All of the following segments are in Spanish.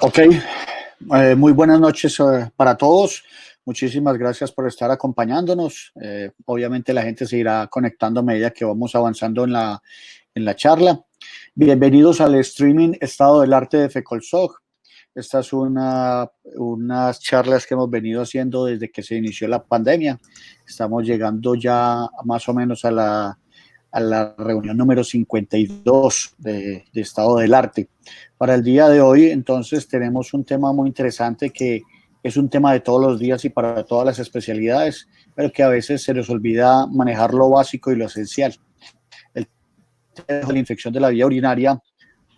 Ok, muy buenas noches para todos. Muchísimas gracias por estar acompañándonos. Obviamente la gente se irá conectando a medida que vamos avanzando en la charla. Bienvenidos al streaming Estado del Arte de FECOLSOC. Esta es unas charlas que hemos venido haciendo desde que se inició la pandemia. Estamos llegando ya más o menos a la reunión número 52 de Estado del Arte. Para el día de hoy, entonces, tenemos un tema muy interesante que es un tema de todos los días y para todas las especialidades, pero que a veces se les olvida manejar lo básico y lo esencial. El tema de la infección de la vía urinaria,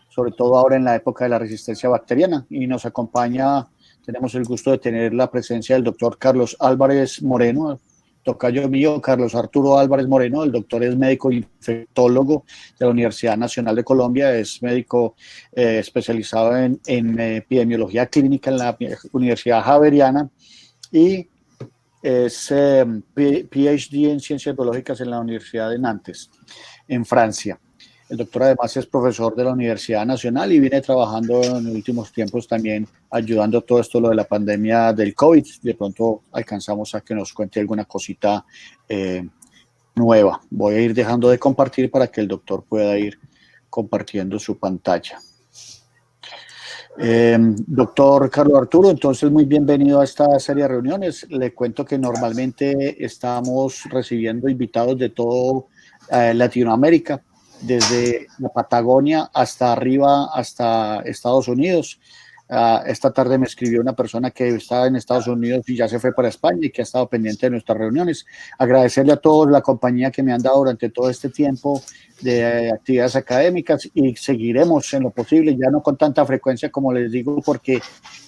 sobre todo ahora en la época de la resistencia bacteriana, y nos acompaña, tenemos el gusto de tener la presencia del doctor Carlos Álvarez Moreno, tocayo mío, Carlos Arturo Álvarez Moreno. El doctor es médico infectólogo de la Universidad Nacional de Colombia, es médico especializado en epidemiología clínica en la Universidad Javeriana y es PhD en ciencias biológicas en la Universidad de Nantes, en Francia. El doctor además es profesor de la Universidad Nacional y viene trabajando en los últimos tiempos también ayudando todo esto, lo de la pandemia del COVID. De pronto alcanzamos a que nos cuente alguna cosita nueva. Voy a ir dejando de compartir para que el doctor pueda ir compartiendo su pantalla. Doctor Carlos Arturo, entonces muy bienvenido a esta serie de reuniones. Le cuento que normalmente estamos recibiendo invitados de todo Latinoamérica, desde la Patagonia hasta arriba, hasta Estados Unidos. Esta tarde me escribió una persona que está en Estados Unidos y ya se fue para España y que ha estado pendiente de nuestras reuniones. Agradecerle a todos la compañía que me han dado durante todo este tiempo de actividades académicas, y seguiremos en lo posible, ya no con tanta frecuencia como les digo, porque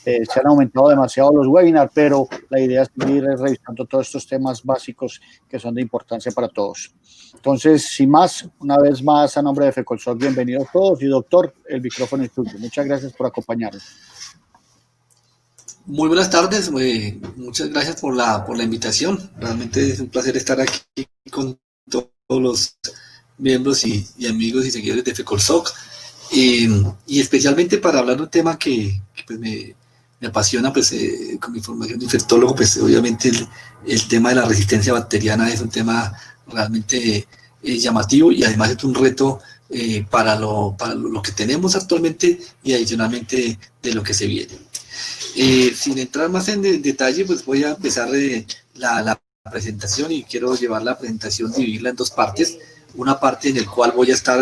se han aumentado demasiado los webinars, pero la idea es seguir revisando todos estos temas básicos que son de importancia para todos. Entonces, sin más, una vez más, a nombre de FECOLSOC, bienvenidos todos, y doctor, el micrófono es tuyo. Muchas gracias por acompañarnos. Muy buenas tardes, muchas gracias por la invitación. Realmente es un placer estar aquí con todos los miembros y amigos y seguidores de FECOLSOC, y especialmente para hablar de un tema que pues me apasiona, pues con mi formación de infectólogo, pues obviamente el tema de la resistencia bacteriana es un tema realmente llamativo, y además es un reto para lo que tenemos actualmente y adicionalmente de lo que se viene. Sin entrar más en detalle, pues voy a empezar la presentación, y quiero llevar la presentación, dividirla en dos partes. Una parte en la cual voy a estar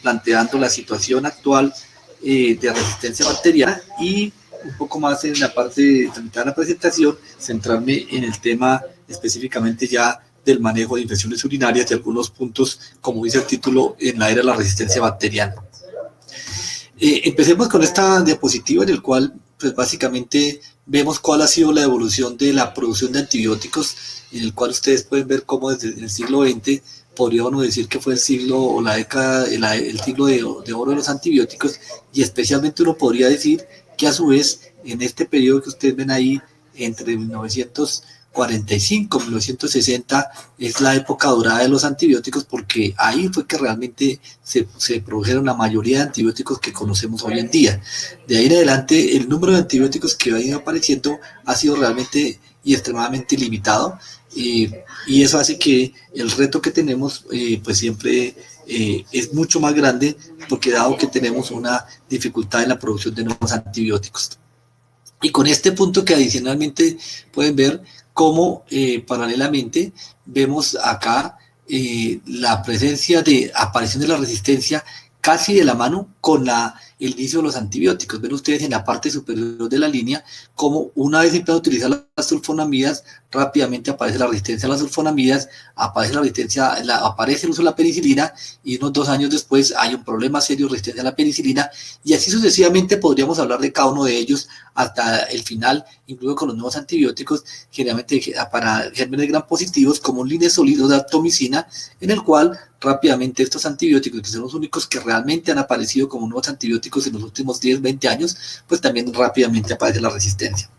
planteando la situación actual de resistencia bacteriana, y un poco más en la parte de la presentación, centrarme en el tema específicamente ya del manejo de infecciones urinarias y algunos puntos, como dice el título, en la era de la resistencia bacteriana. Empecemos con esta diapositiva en el cual pues básicamente vemos cuál ha sido la evolución de la producción de antibióticos, en el cual ustedes pueden ver cómo desde el siglo XX podríamos decir que fue el siglo o la década, el siglo de oro de los antibióticos, y especialmente uno podría decir que a su vez en este periodo que ustedes ven ahí, entre 1945 y 1960, es la época dorada de los antibióticos, porque ahí fue que realmente se produjeron la mayoría de antibióticos que conocemos hoy en día. De ahí en adelante, el número de antibióticos que ha ido apareciendo ha sido realmente y extremadamente limitado, y eso hace que el reto que tenemos pues siempre es mucho más grande, porque dado que tenemos una dificultad en la producción de nuevos antibióticos. Y con este punto que adicionalmente pueden ver cómo paralelamente vemos acá la presencia de aparición de la resistencia casi de la mano con el inicio de los antibióticos. Ven ustedes en la parte superior de la línea como una vez empiezan a utilizar las sulfonamidas, rápidamente aparece la resistencia a las sulfonamidas, aparece el uso de la penicilina, y unos 2 años después hay un problema serio de resistencia a la penicilina, y así sucesivamente podríamos hablar de cada uno de ellos hasta el final, incluso con los nuevos antibióticos, generalmente para gérmenes gram positivos, como un linesolido de atomicina, en el cual rápidamente estos antibióticos, que son los únicos que realmente han aparecido como nuevos antibióticos en los últimos 10, 20 años, pues también rápidamente aparece la resistencia.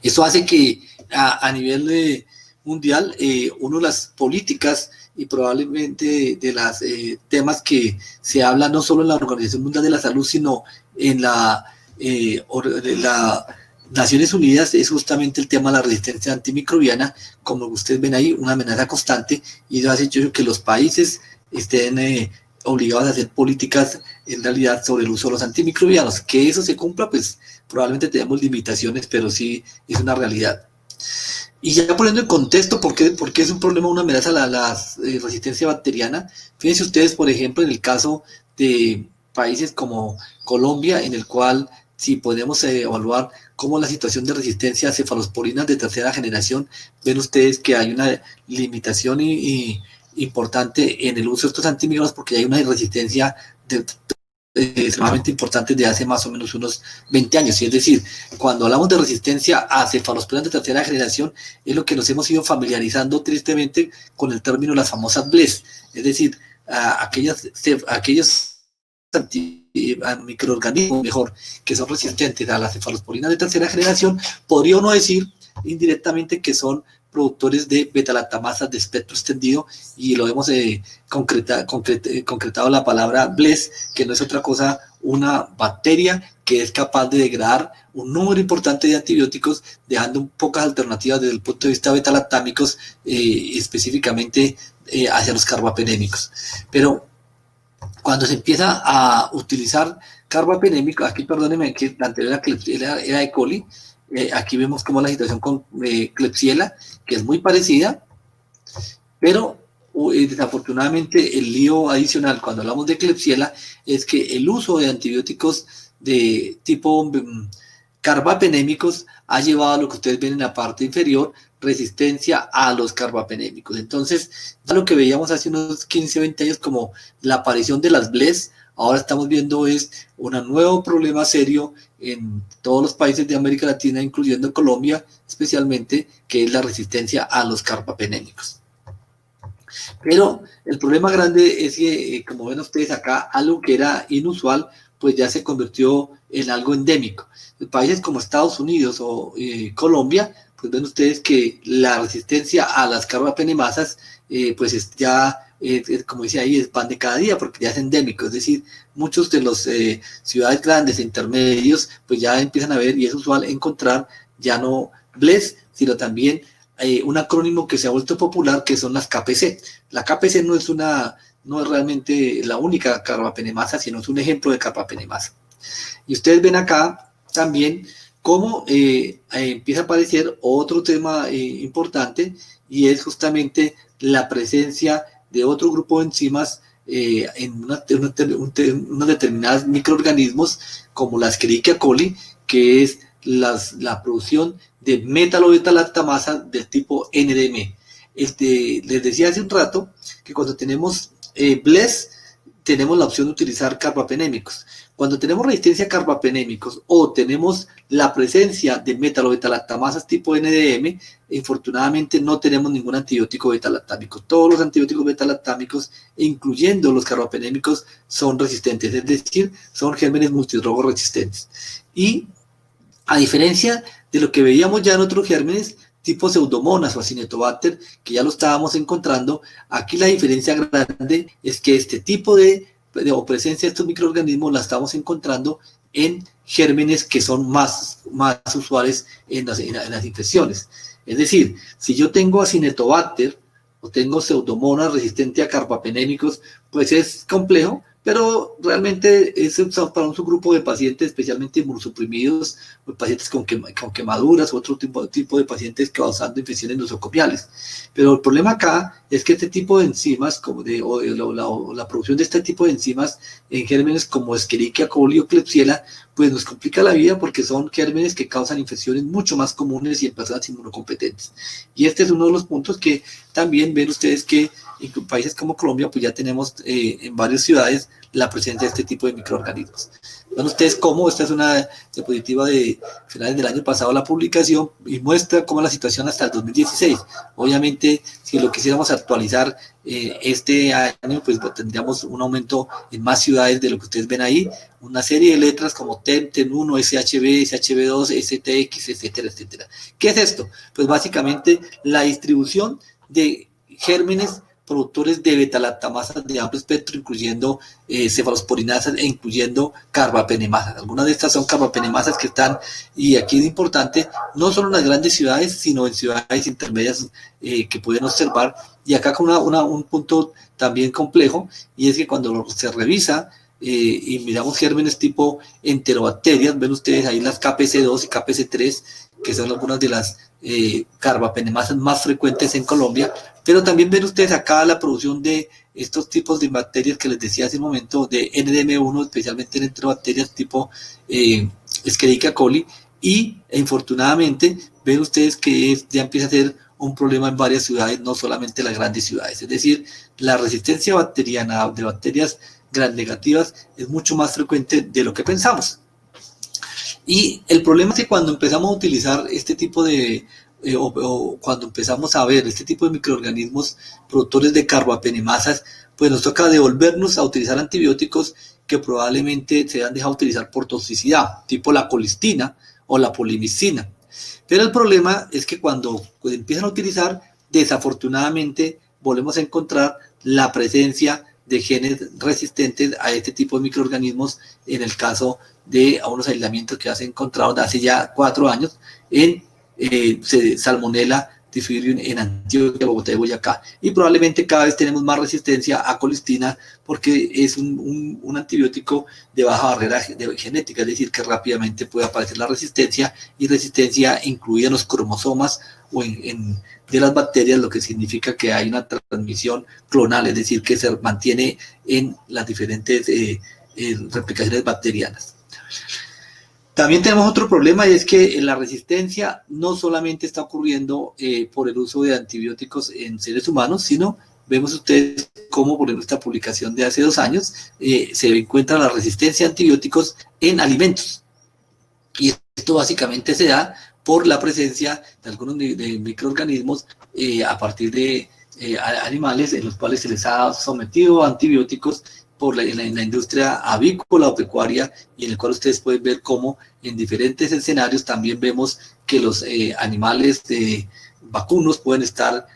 Eso hace que a nivel mundial, una de las políticas y probablemente de los temas que se habla no solo en la Organización Mundial de la Salud, sino en la Naciones Unidas es justamente el tema de la resistencia antimicrobiana, como ustedes ven ahí, una amenaza constante, y eso hace hecho que los países estén obligados a hacer políticas en realidad sobre el uso de los antimicrobianos. Que eso se cumpla, pues probablemente tenemos limitaciones, pero sí es una realidad. Y ya poniendo en contexto por qué es un problema, una amenaza a la resistencia bacteriana, fíjense ustedes, por ejemplo, en el caso de países como Colombia, en el cual si podemos evaluar cómo la situación de resistencia a cefalosporinas de tercera generación, ven ustedes que hay una limitación importante en el uso de estos antimicrobianos porque hay una resistencia extremadamente importante de hace más o menos unos 20 años. Y es decir, cuando hablamos de resistencia a cefalosporinas de tercera generación, es lo que nos hemos ido familiarizando tristemente con el término las famosas BLES, es decir, aquellos microorganismos, mejor, que son resistentes a las cefalosporinas de tercera generación, podría uno decir indirectamente que son productores de betalactamasas de espectro extendido, y lo hemos concretado la palabra BLES, que no es otra cosa, una bacteria que es capaz de degradar un número importante de antibióticos, dejando pocas alternativas desde el punto de vista betalactámicos, específicamente hacia los carbapenémicos. Pero cuando se empieza a utilizar carbapenémicos, aquí perdónenme que la anterior era E. coli, aquí vemos como la situación con Klebsiella, que es muy parecida, pero desafortunadamente el lío adicional cuando hablamos de Klebsiella es que el uso de antibióticos de tipo carbapenémicos ha llevado a lo que ustedes ven en la parte inferior, resistencia a los carbapenémicos. Entonces, ya lo que veíamos hace unos 15 o 20 años como la aparición de las BLES, ahora estamos viendo es un nuevo problema serio en todos los países de América Latina, incluyendo Colombia especialmente, que es la resistencia a los carbapenémicos. Pero el problema grande es que, como ven ustedes acá, algo que era inusual, pues ya se convirtió en algo endémico. En países como Estados Unidos o Colombia, pues ven ustedes que la resistencia a las carbapenemasas, pues es ya, como dice ahí, es pan de cada día, porque ya es endémico. Es decir, muchos de los ciudades grandes e intermedios, pues ya empiezan a ver, y es usual encontrar ya no BLES, sino también un acrónimo que se ha vuelto popular, que son las KPC. La KPC no es realmente la única carbapenemasa, sino es un ejemplo de carbapenemasa. Y ustedes ven acá también cómo empieza a aparecer otro tema importante, y es justamente la presencia de otro grupo de enzimas en unos determinados microorganismos, como la Escherichia coli, que es la producción de metalobetalactamasa del tipo NDM. Les decía hace un rato que cuando tenemos BLES, tenemos la opción de utilizar carbapenémicos. Cuando tenemos resistencia a carbapenémicos o tenemos la presencia de metalobetalactamasas tipo NDM, infortunadamente no tenemos ningún antibiótico betalactámico. Todos los antibióticos betalactámicos, incluyendo los carbapenémicos, son resistentes, es decir, son gérmenes multidrogo resistentes. Y a diferencia de lo que veíamos ya en otros gérmenes, tipo Pseudomonas o Acinetobacter, que ya lo estábamos encontrando, aquí la diferencia grande es que este tipo o presencia de estos microorganismos la estamos encontrando en gérmenes que son más usuales en las infecciones. Es decir, si yo tengo Acinetobacter o tengo Pseudomonas resistente a carbapenémicos, pues es complejo, pero realmente es para un subgrupo de pacientes, especialmente inmunosuprimidos, pacientes con quemaduras u otro tipo de pacientes causando infecciones nosocomiales. Pero el problema acá es que este tipo de enzimas, la producción de este tipo de enzimas en gérmenes como Escherichia coli o Klebsiella, pues nos complica la vida porque son gérmenes que causan infecciones mucho más comunes y en personas inmunocompetentes. Y este es uno de los puntos que también ven ustedes que en países como Colombia, pues ya tenemos en varias ciudades la presencia de este tipo de microorganismos. Ven ustedes cómo esta es una diapositiva de finales del año pasado, la publicación, y muestra cómo la situación hasta el 2016. Obviamente, si lo quisiéramos actualizar este año, pues tendríamos un aumento en más ciudades de lo que ustedes ven ahí, una serie de letras como TEM, TEM1, SHB, SHB2, STX, etcétera, etcétera. ¿Qué es esto? Pues básicamente la distribución de gérmenes productores de betalactamasas de amplio espectro, incluyendo cefalosporinasas e incluyendo carbapenemasas. Algunas de estas son carbapenemasas que están, y aquí es importante, no solo en las grandes ciudades, sino en ciudades intermedias que pueden observar. Y acá con un punto también complejo, y es que cuando se revisa y miramos gérmenes tipo enterobacterias, ven ustedes ahí las KPC2 y KPC3, que son algunas de las carbapenemasas más frecuentes en Colombia, pero también ven ustedes acá la producción de estos tipos de bacterias que les decía hace un momento, de NDM1, especialmente en enterobacterias tipo Escherichia coli, y infortunadamente ven ustedes que ya empieza a ser un problema en varias ciudades, no solamente las grandes ciudades. Es decir, la resistencia bacteriana de bacterias gram negativas es mucho más frecuente de lo que pensamos. Y el problema es que cuando empezamos a utilizar este tipo de, o cuando empezamos a ver este tipo de microorganismos productores de carbapenemasas, pues nos toca devolvernos a utilizar antibióticos que probablemente se han dejado utilizar por toxicidad, tipo la colistina o la polimicina. Pero el problema es que cuando empiezan a utilizar, desafortunadamente volvemos a encontrar la presencia de genes resistentes a este tipo de microorganismos, en el caso de unos aislamientos que se encontraron hace ya 4 años en Salmonella typhimurium en Antioquia, Bogotá y Boyacá. Y probablemente cada vez tenemos más resistencia a colistina porque es un antibiótico de baja barrera genética, es decir, que rápidamente puede aparecer la resistencia, y resistencia incluida en los cromosomas o de las bacterias, lo que significa que hay una transmisión clonal, es decir, que se mantiene en las diferentes replicaciones bacterianas. También tenemos otro problema, y es que la resistencia no solamente está ocurriendo por el uso de antibióticos en seres humanos, sino vemos ustedes cómo, por ejemplo, esta publicación de hace 2 años, se encuentra la resistencia a antibióticos en alimentos. Y esto básicamente se da por la presencia de algunos de microorganismos a partir de animales en los cuales se les ha sometido a antibióticos en la industria avícola o pecuaria, y en el cual ustedes pueden ver cómo en diferentes escenarios también vemos que los animales vacunos pueden estar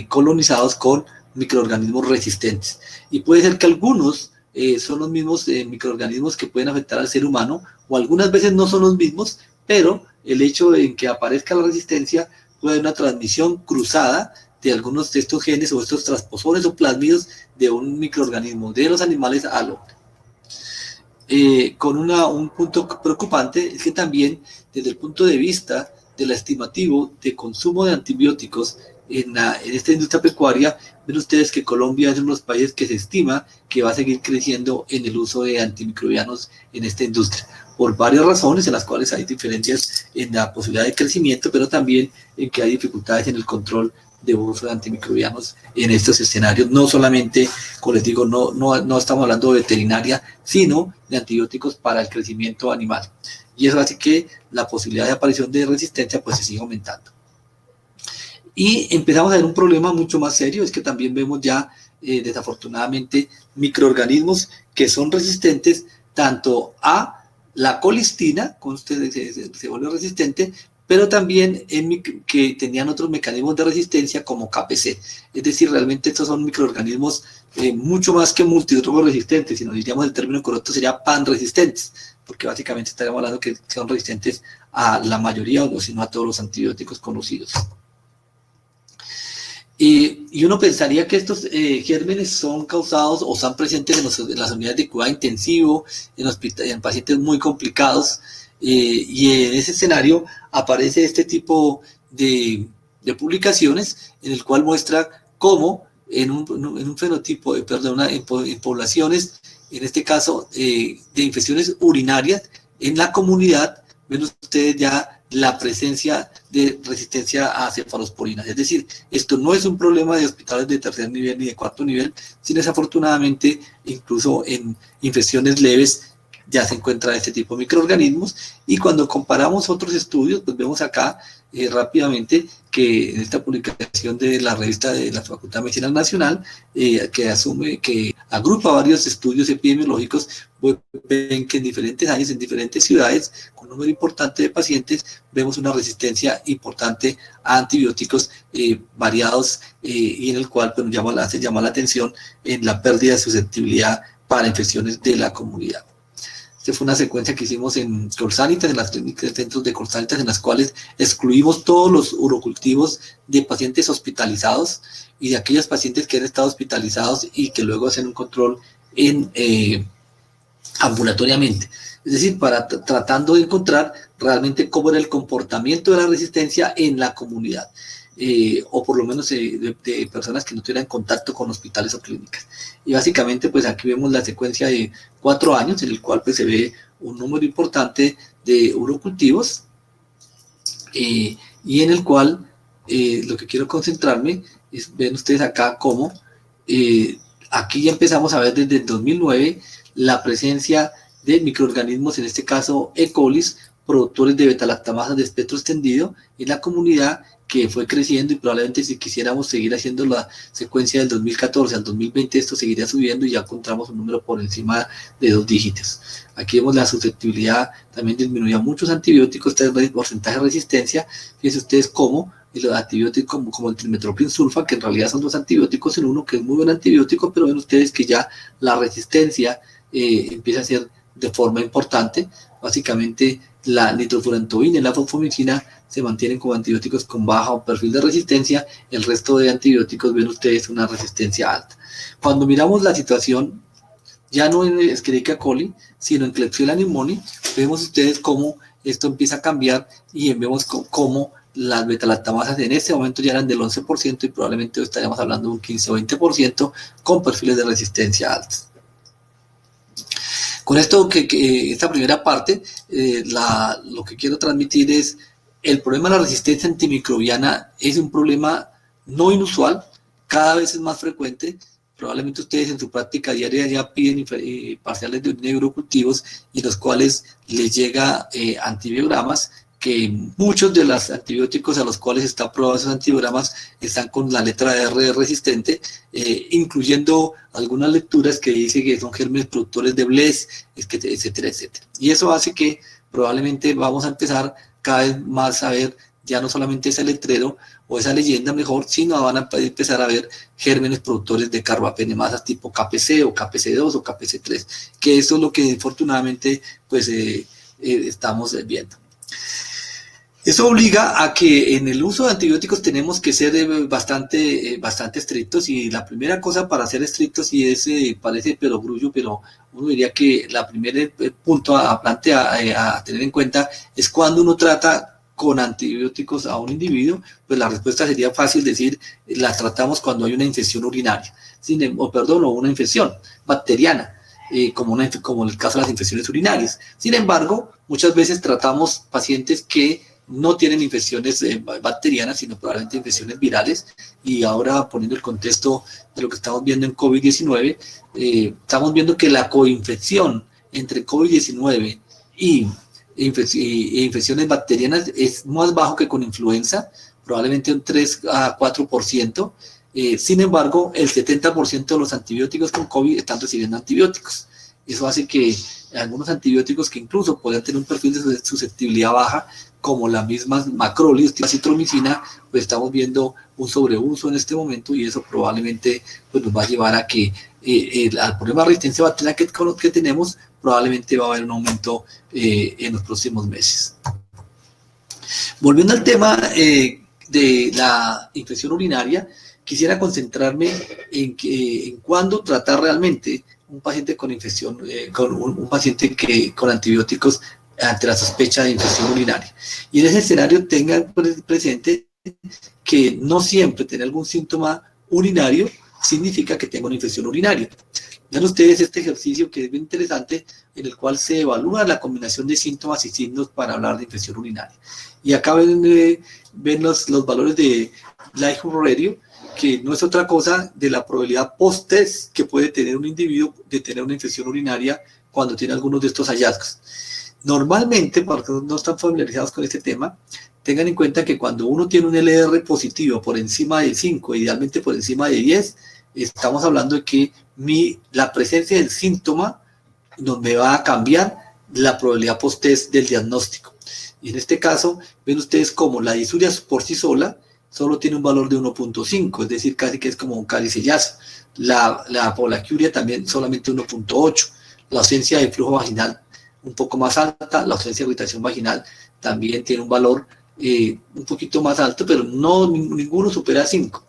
colonizados con microorganismos resistentes. Y puede ser que algunos son los mismos microorganismos que pueden afectar al ser humano, o algunas veces no son los mismos, pero el hecho de que aparezca la resistencia puede haber una transmisión cruzada de algunos de estos genes o estos transposores o plásmidos de un microorganismo de los animales al hombre. Con un punto preocupante es que también, desde el punto de vista del estimativo de consumo de antibióticos en esta industria pecuaria, ven ustedes que Colombia es uno de los países que se estima que va a seguir creciendo en el uso de antimicrobianos en esta industria, por varias razones en las cuales hay diferencias en la posibilidad de crecimiento, pero también en que hay dificultades en el control de uso de antimicrobianos en estos escenarios. No solamente, como les digo, no estamos hablando de veterinaria, sino de antibióticos para el crecimiento animal. Y eso hace que la posibilidad de aparición de resistencia pues se siga aumentando. Y empezamos a ver un problema mucho más serio, es que también vemos ya desafortunadamente microorganismos que son resistentes tanto a la colistina, con ustedes se vuelve resistente, pero también que tenían otros mecanismos de resistencia como KPC. Es decir, realmente estos son microorganismos mucho más que multidrogos resistentes, si nos diríamos el término correcto sería panresistentes, porque básicamente estaríamos hablando que son resistentes a la mayoría, o si no a todos los antibióticos conocidos. Y uno pensaría que estos gérmenes son causados o están presentes en las unidades de cuidado intensivo, en pacientes muy complicados, y en ese escenario aparece este tipo de publicaciones en el cual muestra cómo en un fenotipo, en poblaciones, en este caso de infecciones urinarias en la comunidad, ven ustedes ya la presencia de resistencia a cefalosporinas. Es decir, esto no es un problema de hospitales de 3er nivel ni de 4º nivel, sino desafortunadamente incluso en infecciones leves ya se encuentra este tipo de microorganismos, y cuando comparamos otros estudios, pues vemos acá rápidamente que en esta publicación de la revista de la Facultad de Medicina Nacional, que agrupa varios estudios epidemiológicos, ven que en diferentes años, en diferentes ciudades, con un número importante de pacientes, vemos una resistencia importante a antibióticos variados, y en el cual pues, se llama la atención en la pérdida de susceptibilidad para infecciones de la comunidad. Esta fue una secuencia que hicimos en Colsanitas, en las clínicas de centros de Colsanitas, en las cuales excluimos todos los urocultivos de pacientes hospitalizados y de aquellos pacientes que han estado hospitalizados y que luego hacen un control ambulatoriamente. Es decir, tratando de encontrar realmente cómo era el comportamiento de la resistencia en la comunidad. O por lo menos de personas que no tuvieran contacto con hospitales o clínicas. Y básicamente pues aquí vemos la secuencia de 4 años en el cual pues se ve un número importante de urocultivos, y en el cual lo que quiero concentrarme es, ven ustedes acá cómo aquí ya empezamos a ver desde el 2009 la presencia de microorganismos, en este caso E. coli, productores de beta-lactamases de espectro extendido en la comunidad, que fue creciendo, y probablemente si quisiéramos seguir haciendo la secuencia del 2014 al 2020, esto seguiría subiendo y ya encontramos un número por encima de 2 dígitos. Aquí vemos la susceptibilidad, también disminuía muchos antibióticos, este porcentaje de resistencia. Fíjense ustedes cómo los antibióticos como el trimethoprim sulfa, que en realidad son 2 antibióticos en uno, que es muy buen antibiótico, pero ven ustedes que ya la resistencia empieza a ser de forma importante. Básicamente la nitrofurantoína y la fosfomicina se mantienen como antibióticos con bajo perfil de resistencia. El resto de antibióticos ven ustedes una resistencia alta. Cuando miramos la situación ya no en Escherichia coli, sino en Klebsiella pneumoniae, vemos ustedes cómo esto empieza a cambiar, y vemos cómo las beta-lactamases en este momento ya eran del 11%, y probablemente hoy estaríamos hablando de un 15 o 20% con perfiles de resistencia altos. Con esto, esta primera parte, lo que quiero transmitir es el problema de la resistencia antimicrobiana. Es un problema no inusual, cada vez es más frecuente. Probablemente ustedes en su práctica diaria ya piden parciales de neurocultivos, y los cuales les llega antibiogramas, que muchos de los antibióticos a los cuales están probados esos antibiogramas están con la letra R de resistente, incluyendo algunas lecturas que dicen que son gérmenes productores de Bless, etcétera, etcétera. Y eso hace que probablemente vamos a empezar cada vez más a ver ya no solamente ese letrero o esa leyenda mejor, sino van a empezar a ver gérmenes productores de carbapenemasas tipo KPC o KPC2 o KPC3, que eso es lo que afortunadamente pues estamos viendo. Eso obliga a que en el uso de antibióticos tenemos que ser bastante estrictos, y la primera cosa para ser estrictos, y parece perogrullo, pero uno diría que la primer punto a tener en cuenta es cuando uno trata con antibióticos a un individuo, pues la respuesta sería fácil decir, la tratamos cuando hay una infección urinaria, o una infección bacteriana, como en el caso de las infecciones urinarias. Sin embargo, muchas veces tratamos pacientes que no tienen infecciones bacterianas, sino probablemente infecciones virales, y ahora poniendo el contexto de lo que estamos viendo en COVID-19, estamos viendo que la coinfección entre COVID-19 y infecciones bacterianas es más bajo que con influenza, probablemente un 3 a 4%. Sin embargo, el 70% de los antibióticos con COVID están recibiendo antibióticos. Eso hace que algunos antibióticos que incluso puedan tener un perfil de susceptibilidad baja, como la misma macrólidos, la citromicina, pues estamos viendo un sobreuso en este momento, y eso probablemente pues, nos va a llevar a que al problema de resistencia bacteriana que tenemos, probablemente va a haber un aumento en los próximos meses. Volviendo al tema de la infección urinaria, quisiera concentrarme en cuándo tratar realmente un paciente con infección, con un paciente con antibióticos ante la sospecha de infección urinaria. Y en ese escenario tengan presente que no siempre tener algún síntoma urinario significa que tenga una infección urinaria. Vean ustedes este ejercicio que es bien interesante, en el cual se evalúa la combinación de síntomas y signos para hablar de infección urinaria. Y acá ven los valores de Likelihood Radio, que no es otra cosa de la probabilidad post-test que puede tener un individuo de tener una infección urinaria cuando tiene algunos de estos hallazgos. Normalmente, para los que no están familiarizados con este tema, tengan en cuenta que cuando uno tiene un LR positivo por encima de 5, idealmente por encima de 10, estamos hablando de que la presencia del síntoma nos me va a cambiar la probabilidad post-test del diagnóstico. Y en este caso, ven ustedes como la disuria por sí sola solo tiene un valor de 1.5, es decir, casi que es como un calicellazo. La polaquiuria también solamente 1.8. La ausencia de flujo vaginal un poco más alta, la ausencia de irritación vaginal también tiene un valor un poquito más alto, pero no ninguno supera 5.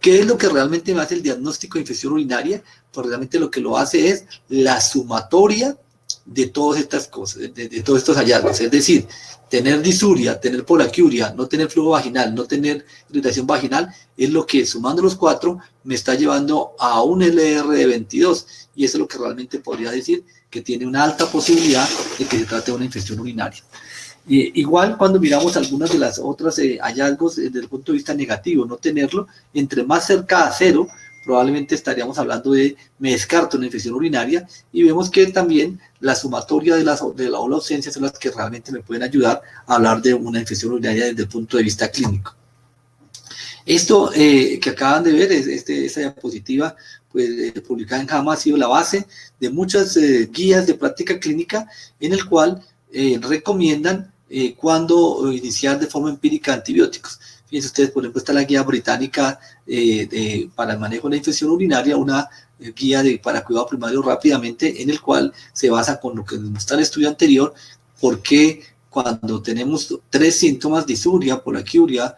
¿Qué es lo que realmente me hace el diagnóstico de infección urinaria? Pues realmente lo que lo hace es la sumatoria de todas estas cosas, de todos estos hallazgos. Es decir, tener disuria, tener polaquiuria, no tener flujo vaginal, no tener irritación vaginal, es lo que sumando los 4 me está llevando a un LR de 22. Y eso es lo que realmente podría decir que tiene una alta posibilidad de que se trate de una infección urinaria. Igual cuando miramos algunas de las otras hallazgos desde el punto de vista negativo, no tenerlo, entre más cerca a 0, probablemente estaríamos hablando de me descarto una infección urinaria, y vemos que también la sumatoria de la o la ausencia son las que realmente me pueden ayudar a hablar de una infección urinaria desde el punto de vista clínico. Esto que acaban de ver, esta diapositiva pues, publicada en JAMA, ha sido la base de muchas guías de práctica clínica en el cual recomiendan cuándo iniciar de forma empírica antibióticos. Fíjense ustedes, por ejemplo, está la guía británica para el manejo de la infección urinaria, una guía para cuidado primario rápidamente, en el cual se basa con lo que nos muestra el estudio anterior, porque cuando tenemos 3 síntomas, disuria, polaquiuria,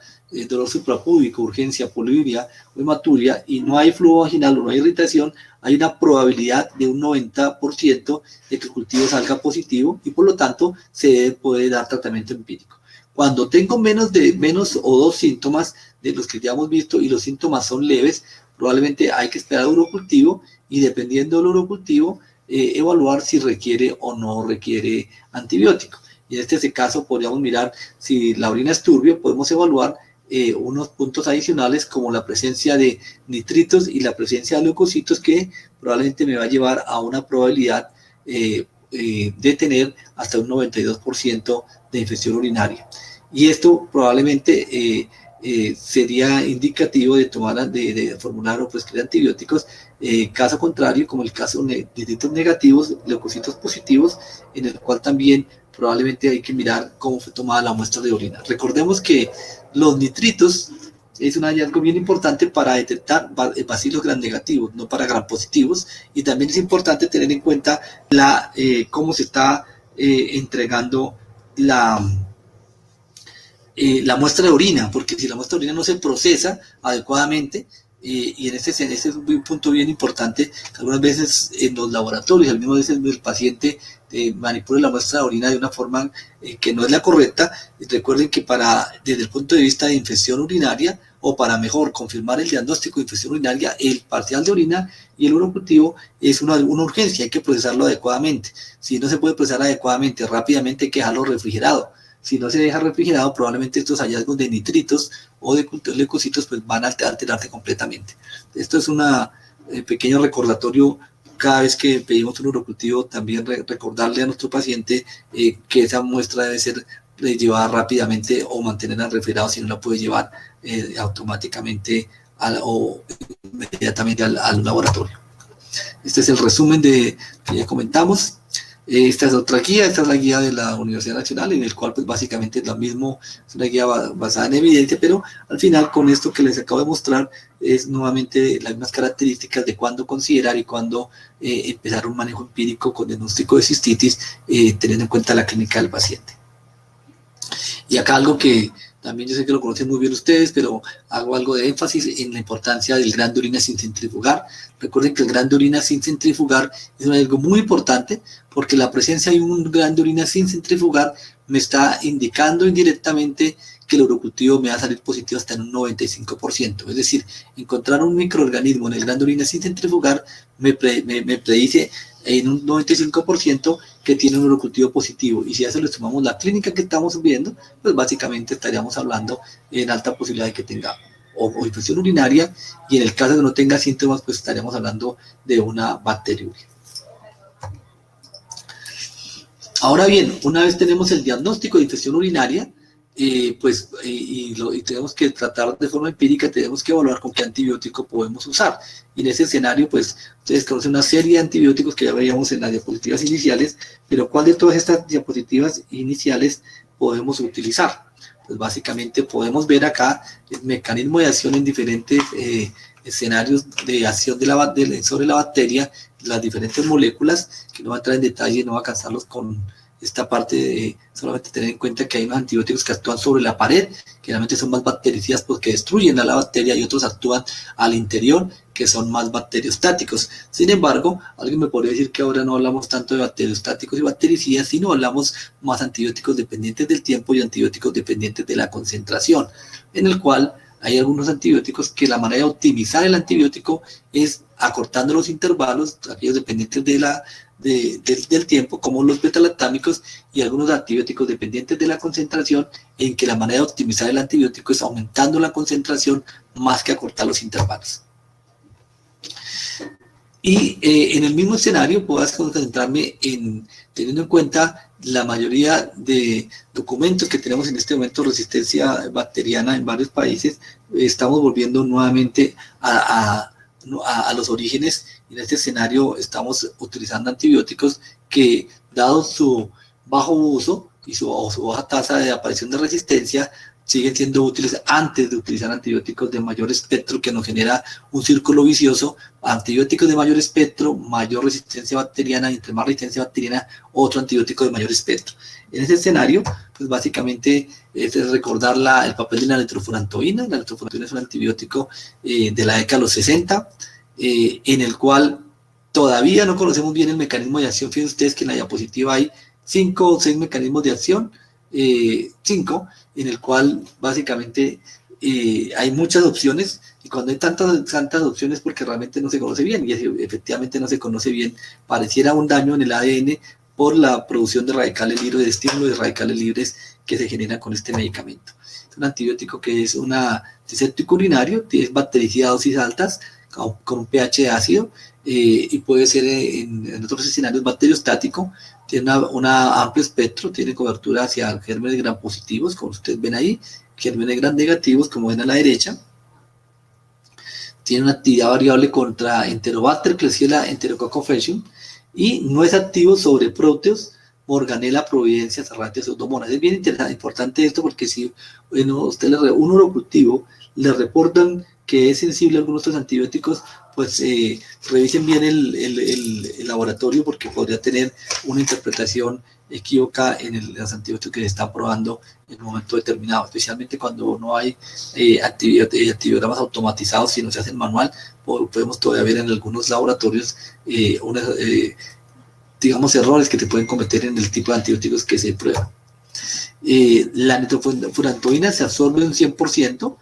dolor suprapúbico, urgencia, poliuria o hematuria, y no hay flujo vaginal o no hay irritación, hay una probabilidad de un 90% de que el cultivo salga positivo, y por lo tanto se puede dar tratamiento empírico. Cuando tengo menos o 2 síntomas de los que ya hemos visto y los síntomas son leves, probablemente hay que esperar urocultivo, y dependiendo del urocultivo, evaluar si requiere o no requiere antibiótico. Y en este caso podríamos mirar si la orina es turbia, podemos evaluar unos puntos adicionales como la presencia de nitritos y la presencia de leucocitos, que probablemente me va a llevar a una probabilidad de tener hasta un 92% de infección urinaria. Y esto probablemente sería indicativo de formular o prescribir antibióticos. Caso contrario, como el caso de nitritos negativos, leucocitos positivos, en el cual también probablemente hay que mirar cómo fue tomada la muestra de orina. Recordemos que los nitritos es un hallazgo bien importante para detectar bacilos gram negativos, no para gram positivos, y también es importante tener en cuenta cómo se está entregando la muestra de orina, porque si la muestra de orina no se procesa adecuadamente, y ese es un punto bien importante, que algunas veces en los laboratorios, al mismo veces el paciente manipula la muestra de orina de una forma que no es la correcta. Recuerden que desde el punto de vista de infección urinaria, o para mejor confirmar el diagnóstico de infección urinaria, el parcial de orina y el urocultivo es una urgencia, hay que procesarlo adecuadamente. Si no se puede procesar adecuadamente, rápidamente hay que dejarlo refrigerado. Si no se deja refrigerado, probablemente estos hallazgos de nitritos o de leucocitos pues van a alterarse completamente. Esto es un pequeño recordatorio. Cada vez que pedimos un urocultivo, también recordarle a nuestro paciente que esa muestra debe ser llevada rápidamente o mantenerla refrigerada si no la puede llevar automáticamente o inmediatamente al laboratorio. Este es el resumen que ya comentamos. Esta es otra guía, esta es la guía de la Universidad Nacional, en el cual pues básicamente es lo mismo, es una guía basada en evidencia, pero al final con esto que les acabo de mostrar es nuevamente las mismas características de cuándo considerar y cuándo empezar un manejo empírico con diagnóstico de cistitis, teniendo en cuenta la clínica del paciente. Y acá algo que también yo sé que lo conocen muy bien ustedes, pero hago algo de énfasis en la importancia del grano de orina sin centrifugar. Recuerden que el grano de orina sin centrifugar es algo muy importante, porque la presencia de un grano de orina sin centrifugar me está indicando indirectamente que el urocultivo me va a salir positivo hasta en un 95%. Es decir, encontrar un microorganismo en el grano de orina sin centrifugar me predice en un 95% que tiene un urocultivo positivo. Y si a eso le sumamos la clínica que estamos viendo, pues básicamente estaríamos hablando en alta posibilidad de que tenga o infección urinaria, y en el caso de no tenga síntomas, pues estaríamos hablando de una bacteriuria. Ahora bien, una vez tenemos el diagnóstico de infección urinaria, y tenemos que tratar de forma empírica, tenemos que evaluar con qué antibiótico podemos usar. Y en ese escenario, pues, ustedes conocen una serie de antibióticos que ya veíamos en las diapositivas iniciales, pero ¿cuál de todas estas diapositivas iniciales podemos utilizar? Pues básicamente podemos ver acá el mecanismo de acción en diferentes escenarios de acción sobre la bacteria, las diferentes moléculas, que no va a entrar en detalle, no va a cansarlos con esta parte de solamente tener en cuenta que hay unos antibióticos que actúan sobre la pared, que realmente son más bactericidas porque destruyen a la bacteria, y otros actúan al interior, que son más bacteriostáticos. Sin embargo, alguien me podría decir que ahora no hablamos tanto de bacteriostáticos y bactericidas, sino hablamos más antibióticos dependientes del tiempo y antibióticos dependientes de la concentración, en el cual hay algunos antibióticos que la manera de optimizar el antibiótico es acortando los intervalos, aquellos dependientes del tiempo, como los betalactámicos, y algunos antibióticos dependientes de la concentración, en que la manera de optimizar el antibiótico es aumentando la concentración más que acortar los intervalos. Y en el mismo escenario puedo concentrarme en, teniendo en cuenta la mayoría de documentos que tenemos en este momento, resistencia bacteriana en varios países, estamos volviendo nuevamente a los orígenes. En este escenario estamos utilizando antibióticos que, dado su bajo uso y su baja tasa de aparición de resistencia, siguen siendo útiles antes de utilizar antibióticos de mayor espectro, que nos genera un círculo vicioso. Antibióticos de mayor espectro, mayor resistencia bacteriana, y entre más resistencia bacteriana, otro antibiótico de mayor espectro. En ese escenario, pues básicamente es recordar el papel de la nitrofurantoína. La nitrofurantoína es un antibiótico de la década de los 60, en el cual todavía no conocemos bien el mecanismo de acción. Fíjense ustedes que en la diapositiva hay 5 o 6 mecanismos de acción, 5, en el cual básicamente hay muchas opciones, y cuando hay tantas opciones porque realmente no se conoce bien, y efectivamente no se conoce bien. Pareciera un daño en el ADN por la producción de radicales libres, de estímulo de radicales libres que se generan con este medicamento. Es un antibiótico que es un antiséptico urinario, tiene bactericida a dosis altas, con un pH ácido, y puede ser en otros escenarios bacteriostático. Tiene una amplio espectro, tiene cobertura hacia gérmenes gram positivos, como ustedes ven ahí, gérmenes gram negativos, como ven a la derecha. Tiene una actividad variable contra Enterobacter, Klebsiella, Enterococcus faecium, y no es activo sobre Proteus, Morganella, Providencia, Serratia, Pseudomonas. Es bien interesante, importante esto, porque si un urocultivo le reportan que es sensible a algunos de estos antibióticos, pues revisen bien el laboratorio, porque podría tener una interpretación equívoca en los antibióticos que se están probando en un momento determinado, especialmente cuando no hay antibiogramas automatizados, si no se hacen manual. Podemos todavía ver en algunos laboratorios digamos, errores que se pueden cometer en el tipo de antibióticos que se prueban. La nitrofurantoína se absorbe un 100%,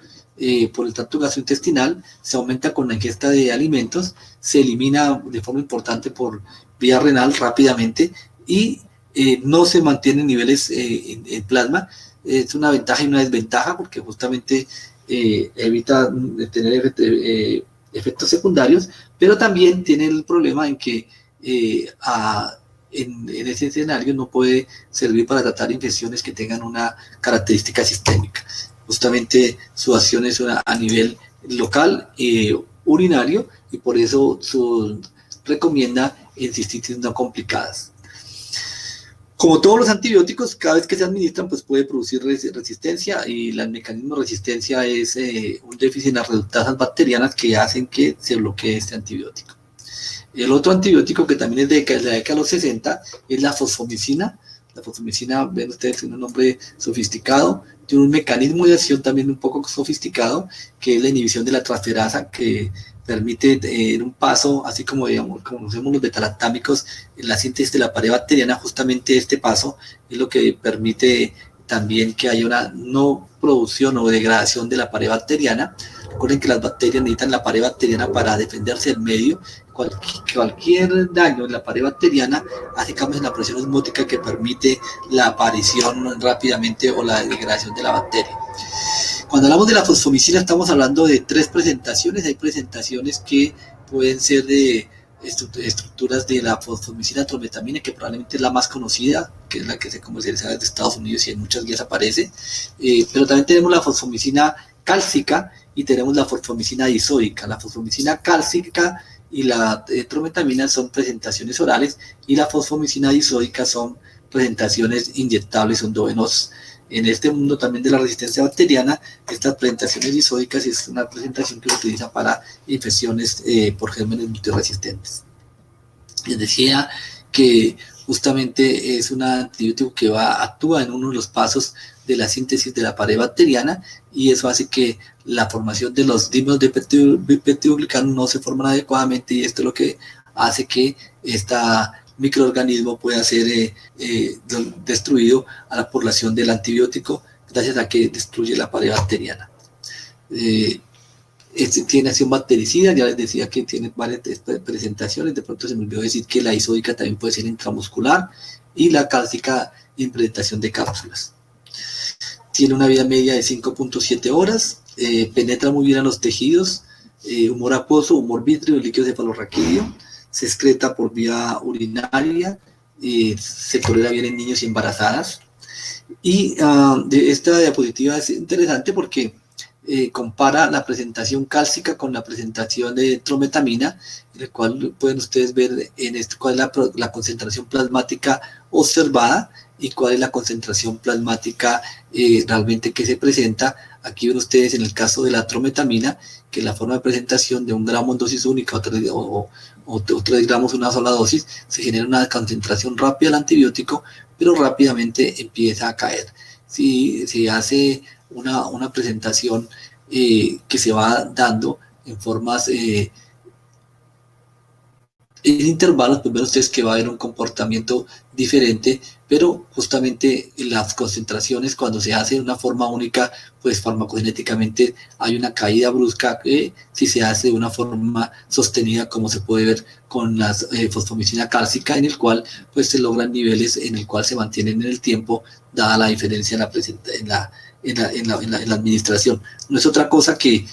por el tracto gastrointestinal, se aumenta con la ingesta de alimentos, se elimina de forma importante por vía renal rápidamente, y no se mantienen niveles en plasma. Es una ventaja y una desventaja, porque justamente evita tener efectos secundarios, pero también tiene el problema en que en ese escenario no puede servir para tratar infecciones que tengan una característica sistémica. Justamente su acción es a nivel local, urinario, y por eso recomienda en cistitis no complicadas. Como todos los antibióticos, cada vez que se administran, pues puede producir resistencia, y el mecanismo de resistencia es un déficit en las reductasas bacterianas que hacen que se bloquee este antibiótico. El otro antibiótico que también es de la década de los 60 es la fosfomicina. La fosfomicina, ven ustedes, tiene un nombre sofisticado, tiene un mecanismo de acción también un poco sofisticado, que es la inhibición de la transferasa, que permite en un paso, así como digamos, conocemos los betalactámicos, en la síntesis de la pared bacteriana. Justamente este paso es lo que permite también que haya una no producción o degradación de la pared bacteriana. Recuerden que las bacterias necesitan la pared bacteriana para defenderse del medio. Cualquier daño en la pared bacteriana hace cambios en la presión osmótica, que permite la aparición rápidamente o la degradación de la bacteria. Cuando hablamos de la fosfomicina, estamos hablando de 3 presentaciones. Hay presentaciones que pueden ser de estructuras de la fosfomicina trometamina, que probablemente es la más conocida, que es la que se comercializa desde Estados Unidos y en muchas guías aparece, pero también tenemos la fosfomicina cálcica y tenemos la fosfomicina disódica. La fosfomicina cálcica y la trometamina son presentaciones orales y la fosfomicina disódica son presentaciones inyectables endovenosas. En este mundo también de la resistencia bacteriana, estas presentaciones disódicas es una presentación que se utiliza para infecciones por gérmenes multiresistentes. Les decía que justamente es un antibiótico que actúa en uno de los pasos de la síntesis de la pared bacteriana y eso hace que la formación de los dímeros de peptidoglicano no se forman adecuadamente y esto es lo que hace que esta microorganismo pueda ser destruido a la población del antibiótico gracias a que destruye la pared bacteriana. Tiene acción bactericida, ya les decía que tiene varias presentaciones, de pronto se me olvidó decir que la isódica también puede ser intramuscular y la cálcica en presentación de cápsulas. Tiene una vida media de 5.7 horas, penetra muy bien a los tejidos, humor acuoso, humor vítreo, líquido cefalorraquídeo, se excreta por vía urinaria, se tolera bien en niños y embarazadas. Y esta diapositiva es interesante porque compara la presentación cálcica con la presentación de trometamina, en el cual pueden ustedes ver cuál es la concentración plasmática observada y cuál es la concentración plasmática realmente que se presenta. Aquí ven ustedes en el caso de la trometamina, que la forma de presentación de 1 gramo en dosis única o 3 gramos en una sola dosis, se genera una concentración rápida del antibiótico, pero rápidamente empieza a caer. Si se hace una presentación que se va dando en formas en intervalos, pues ven ustedes que va a haber un comportamiento diferente, pero justamente las concentraciones cuando se hace de una forma única, pues farmacogenéticamente hay una caída brusca si se hace de una forma sostenida, como se puede ver con la fosfomicina cálcica, en el cual pues se logran niveles en el cual se mantienen en el tiempo, dada la diferencia en la administración. No es otra cosa que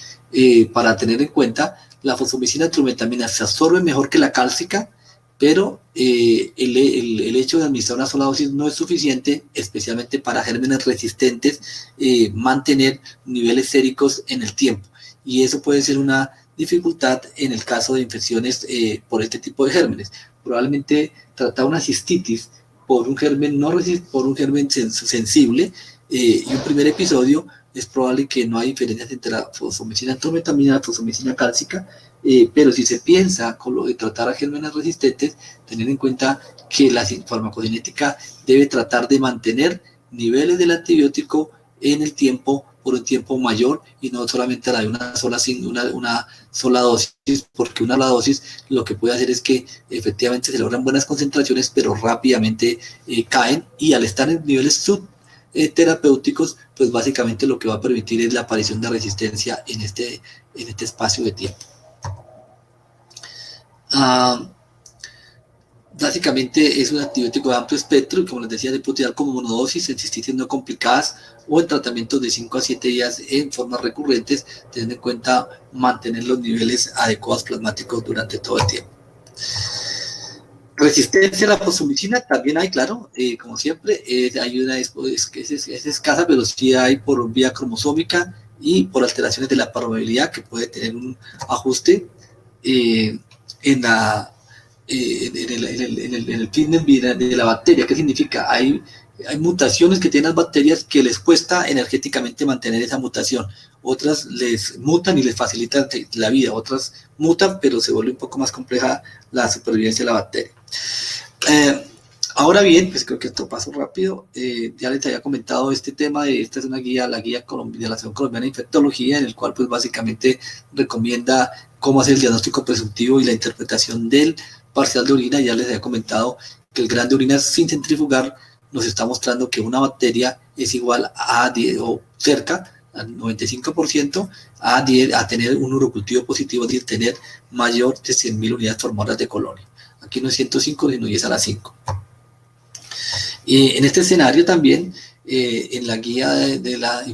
para tener en cuenta, la fosfomicina trometamina se absorbe mejor que la cálcica, pero el hecho de administrar una sola dosis no es suficiente, especialmente para gérmenes resistentes, mantener niveles séricos en el tiempo. Y eso puede ser una dificultad en el caso de infecciones por este tipo de gérmenes. Probablemente tratar una cistitis por un germen, por un germen sensible y un primer episodio, es probable que no hay diferencias entre la fosfomicina trometamina y la fosfomicina cálcica, pero si se piensa con lo de tratar a gérmenes resistentes, tener en cuenta que la farmacogenética debe tratar de mantener niveles del antibiótico en el tiempo, por un tiempo mayor, y no solamente la de una sola dosis, porque una sola dosis lo que puede hacer es que efectivamente se logran buenas concentraciones, pero rápidamente caen, y al estar en niveles terapéuticos, pues básicamente lo que va a permitir es la aparición de resistencia en este espacio de tiempo. Básicamente es un antibiótico de amplio espectro y, como les decía, de utilizar como monodosis en cistitis no complicadas o en tratamientos de 5 a 7 días en formas recurrentes, teniendo en cuenta mantener los niveles adecuados plasmáticos durante todo el tiempo. Resistencia a la fosfomicina también hay, claro, como siempre, hay una es escasa, pero sí hay por vía cromosómica y por alteraciones de la permeabilidad, que puede tener un ajuste en el fitness de la bacteria. ¿Qué significa? Hay mutaciones que tienen las bacterias que les cuesta energéticamente mantener esa mutación. Otras les mutan y les facilitan la vida. Otras mutan, pero se vuelve un poco más compleja la supervivencia de la bacteria. Ahora bien, pues creo que esto pasó rápido. Ya les había comentado este tema. Esta es una guía, la guía de la Asociación Colombiana de Infectología, en el cual pues básicamente recomienda cómo hacer el diagnóstico presuntivo y la interpretación del parcial de orina. Ya les había comentado que el grano de orina sin centrifugar nos está mostrando que una bacteria es igual a 10 o cerca al 95% a tener un urocultivo positivo, es decir, tener mayor de 100.000 unidades formadoras de colonia. Aquí no es 105, sino 10 a la 5. En este escenario también, en la guía de la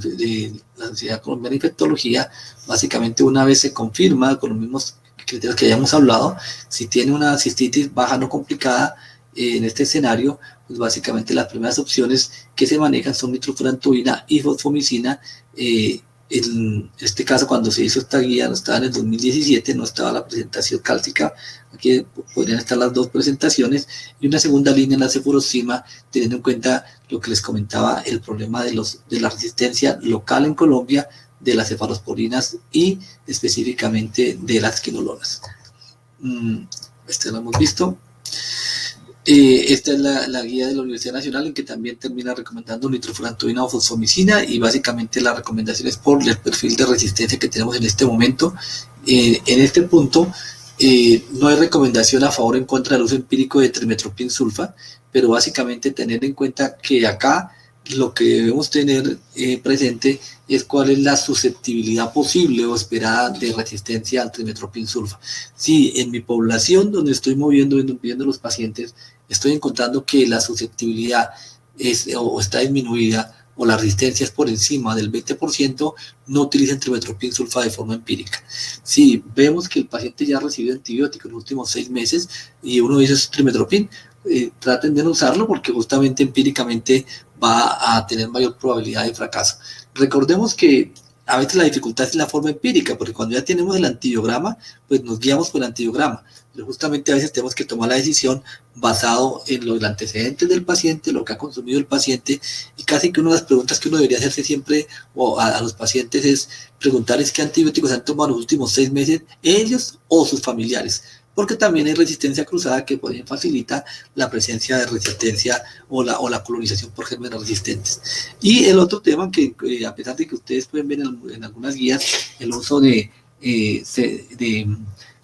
Sociedad Colombiana de Infectología, básicamente una vez se confirma con los mismos criterios que hayamos hablado. Si tiene una cistitis baja no complicada, en este escenario, pues básicamente las primeras opciones que se manejan son nitrofurantoína y fosfomicina. En este caso, cuando se hizo esta guía, no estaba en el 2017, no estaba la presentación cálcica, aquí podrían estar las dos presentaciones, y una segunda línea en la cefuroxima, teniendo en cuenta lo que les comentaba, el problema de la resistencia local en Colombia, de las cefalosporinas y específicamente de las quinolonas. Este lo hemos visto. Esta es la guía de la Universidad Nacional, en que también termina recomendando nitrofurantoína o fosfomicina, y básicamente la recomendación es por el perfil de resistencia que tenemos en este momento. En este punto no hay recomendación a favor o en contra del uso empírico de trimetoprim sulfa, pero básicamente tener en cuenta que acá lo que debemos tener presente es cuál es la susceptibilidad posible o esperada de resistencia al trimetoprim sulfa. Si en mi población donde estoy viendo los pacientes, estoy encontrando que la susceptibilidad o está disminuida, o la resistencia es por encima del 20%, no utilicen trimetoprim sulfa de forma empírica. Si vemos que el paciente ya ha recibido antibióticos en los últimos 6 meses y uno dice trimetoprim, traten de no usarlo, porque justamente empíricamente va a tener mayor probabilidad de fracaso. Recordemos que a veces la dificultad es la forma empírica, porque cuando ya tenemos el antibiograma, pues nos guiamos por el antibiograma, pero justamente a veces tenemos que tomar la decisión basado en los antecedentes del paciente, lo que ha consumido el paciente, y casi que una de las preguntas que uno debería hacerse siempre a los pacientes es preguntarles qué antibióticos han tomado en los últimos 6 meses, ellos o sus familiares, porque también hay resistencia cruzada que pueden facilitar la presencia de resistencia o la colonización por gérmenes resistentes. Y el otro tema que a pesar de que ustedes pueden ver en algunas guías el uso de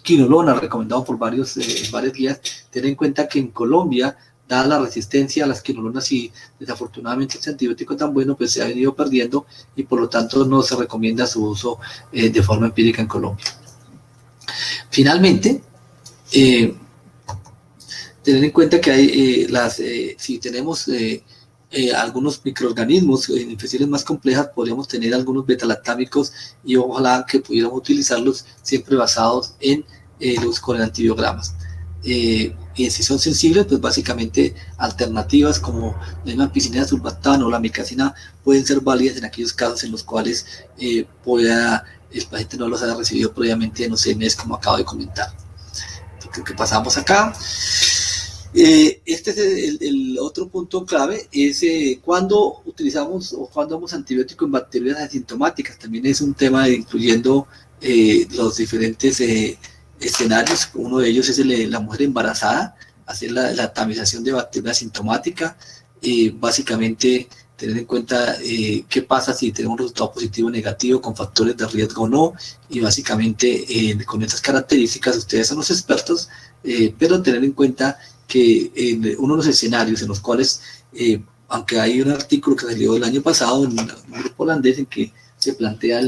quinolona recomendado por varias guías, ten en cuenta que en Colombia, dada la resistencia a las quinolonas y desafortunadamente este antibiótico tan bueno, pues se ha venido perdiendo, y por lo tanto no se recomienda su uso de forma empírica en Colombia. Finalmente, tener en cuenta que hay si tenemos algunos microorganismos en infecciones más complejas, podríamos tener algunos betalactámicos, y ojalá que pudiéramos utilizarlos siempre basados en con el antibiogramas. Y si son sensibles, pues básicamente alternativas como la ampicilina sulbactam o la micacina pueden ser válidas en aquellos casos en los cuales el paciente no los haya recibido previamente en los 6 meses, como acabo de comentar. Creo que pasamos acá. Este es el otro punto clave, es cuando utilizamos o cuando damos antibiótico en bacterias asintomáticas. También es un tema incluyendo los diferentes escenarios. Uno de ellos es la mujer embarazada, hacer la tamización de bacterias asintomáticas, básicamente tener en cuenta qué pasa si tenemos un resultado positivo o negativo, con factores de riesgo o no, y básicamente con estas características ustedes son los expertos, pero tener en cuenta que uno de los escenarios en los cuales, aunque hay un artículo que salió el año pasado en un grupo holandés en que se plantea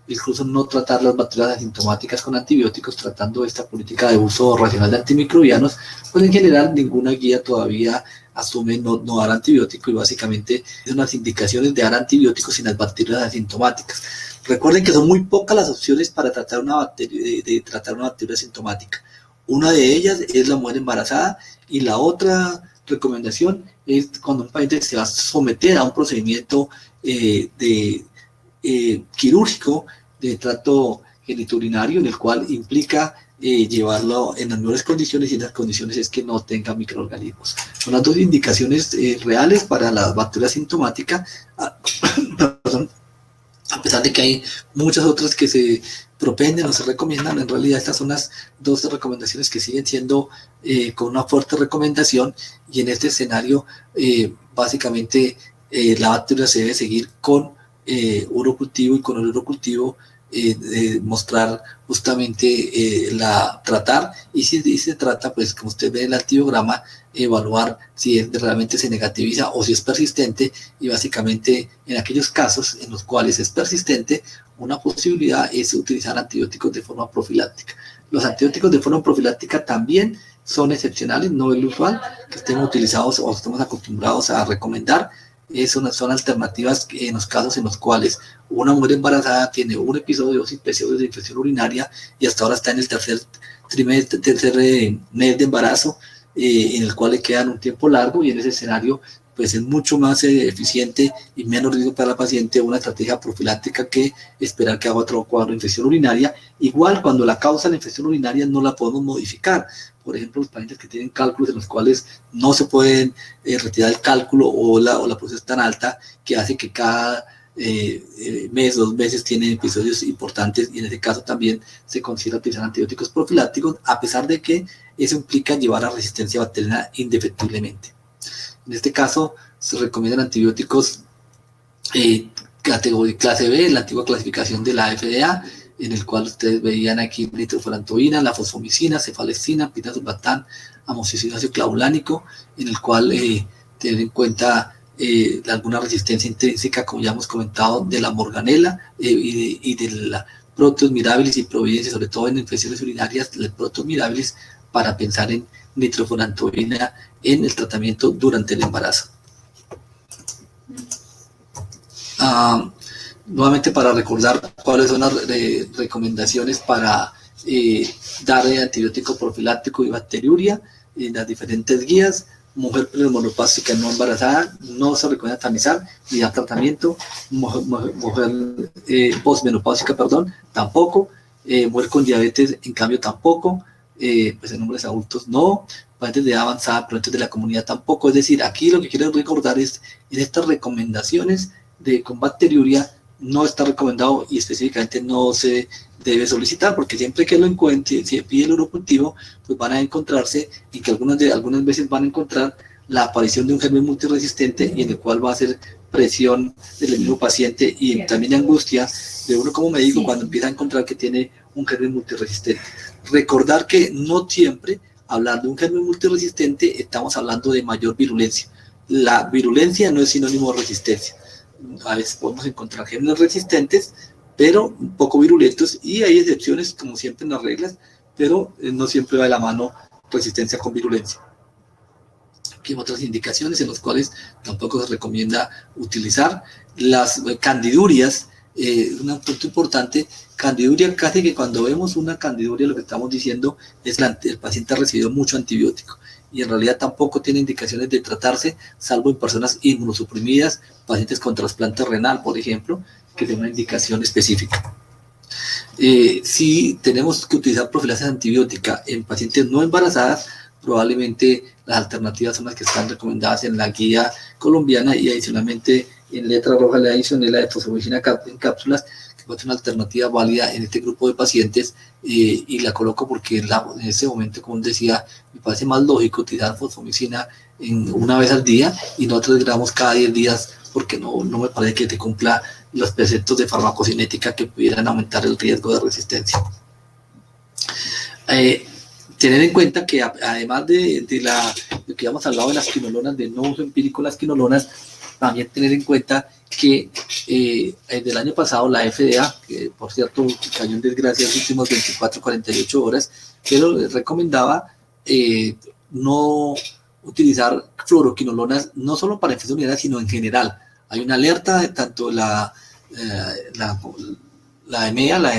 incluso no tratar las bacterias asintomáticas con antibióticos, tratando esta política de uso racional de antimicrobianos, pues en general ninguna guía todavía asume no dar antibiótico, y básicamente son las indicaciones de dar antibióticos sin las bacterias asintomáticas. Recuerden que son muy pocas las opciones para tratar una bacteria asintomática. Una de ellas es la mujer embarazada, y la otra recomendación es cuando un paciente se va a someter a un procedimiento quirúrgico de trato genitourinario, en el cual implica llevarlo en las mejores condiciones, y las condiciones es que no tenga microorganismos. Son las dos indicaciones reales para la bacteria asintomática, a pesar de que hay muchas otras que se propenden o se recomiendan. En realidad estas son las dos recomendaciones que siguen siendo con una fuerte recomendación, y en este escenario básicamente la bacteria se debe seguir con urocultivo, y con el urocultivo mostrar justamente tratar, y si se trata, pues como usted ve en el antibiograma, evaluar si realmente se negativiza o si es persistente, y básicamente en aquellos casos en los cuales es persistente, una posibilidad es utilizar antibióticos de forma profiláctica. Los antibióticos de forma profiláctica también son excepcionales, no es lo usual que estemos utilizados o estemos acostumbrados a recomendar. son alternativas en los casos en los cuales una mujer embarazada tiene un episodio o episodios de infección urinaria y hasta ahora está en el tercer mes de embarazo, en el cual le quedan un tiempo largo, y en ese escenario pues es mucho más eficiente y menos riesgo para la paciente una estrategia profiláctica que esperar que haga otro cuadro de infección urinaria. Igual, cuando la causa de la infección urinaria no la podemos modificar. Por ejemplo, los pacientes que tienen cálculos en los cuales no se pueden retirar el cálculo, o la presión es tan alta que hace que cada mes, 2 meses tienen episodios importantes, y en ese caso también se considera utilizar antibióticos profilácticos, a pesar de que eso implica llevar a resistencia bacteriana indefectiblemente. En este caso se recomiendan antibióticos categoría clase B, la antigua clasificación de la FDA, en el cual ustedes veían aquí nitrofurantoína, la fosfomicina, cefalexina, pirazolam, amoxicilina clavulánico, en el cual tener en cuenta alguna resistencia intrínseca, como ya hemos comentado, de la morganela y de la Proteus mirabilis y providencia, sobre todo en infecciones urinarias, el Proteus mirabilis, para pensar en nitrofurantoína en el tratamiento durante el embarazo. Nuevamente, para recordar cuáles son las recomendaciones para dar antibiótico profiláctico y bacteriuria en las diferentes guías. Mujer premenopáusica no embarazada no se recomienda tamizar ni dar tratamiento. Mujer postmenopáusica, tampoco. Mujer con diabetes, en cambio, tampoco. Pues en hombres adultos no. Pacientes de edad avanzada, pacientes de la comunidad tampoco. Es decir, aquí lo que quiero recordar es, en estas recomendaciones con bacteriuria, no está recomendado y específicamente no se debe solicitar, porque siempre que lo encuentre, si pide el urocultivo, pues van a encontrarse, y que algunas veces van a encontrar la aparición de un germen multiresistente, y en el cual va a ser presión del mismo paciente y también angustia de uno como médico cuando empieza a encontrar que tiene un germen multiresistente. Recordar que no siempre hablar de un germen multiresistente estamos hablando de mayor virulencia. La virulencia no es sinónimo de resistencia. A veces podemos encontrar gérmenes resistentes, pero un poco virulentos, y hay excepciones, como siempre en las reglas, pero no siempre va de la mano resistencia con virulencia. Aquí hay otras indicaciones en las cuales tampoco se recomienda utilizar. Las candidurias, un punto importante, candiduria, casi que cuando vemos una candiduria lo que estamos diciendo es que el paciente ha recibido mucho antibiótico, y en realidad tampoco tiene indicaciones de tratarse, salvo en personas inmunosuprimidas, pacientes con trasplante renal, por ejemplo, que tienen una indicación específica. Si tenemos que utilizar profilaxis antibiótica en pacientes no embarazadas, probablemente las alternativas son las que están recomendadas en la guía colombiana, y adicionalmente en letra roja le adicioné la de fosfomicina en cápsulas, que puede ser una alternativa válida en este grupo de pacientes, y la coloco porque en este momento, como decía, me parece más lógico utilizar fosfomicina una vez al día y no 3 gramos cada 10 días, porque no me parece que te cumpla los preceptos de farmacocinética que pudieran aumentar el riesgo de resistencia. Tener en cuenta que además de lo que hemos hablado de las quinolonas, de no uso empírico de las quinolonas, también tener en cuenta que del año pasado la FDA, que por cierto cayó en desgracia las últimas 24-48 horas, pero recomendaba no utilizar fluoroquinolonas, no solo para infección urinaria, sino en general. Hay una alerta de tanto la EMEA, la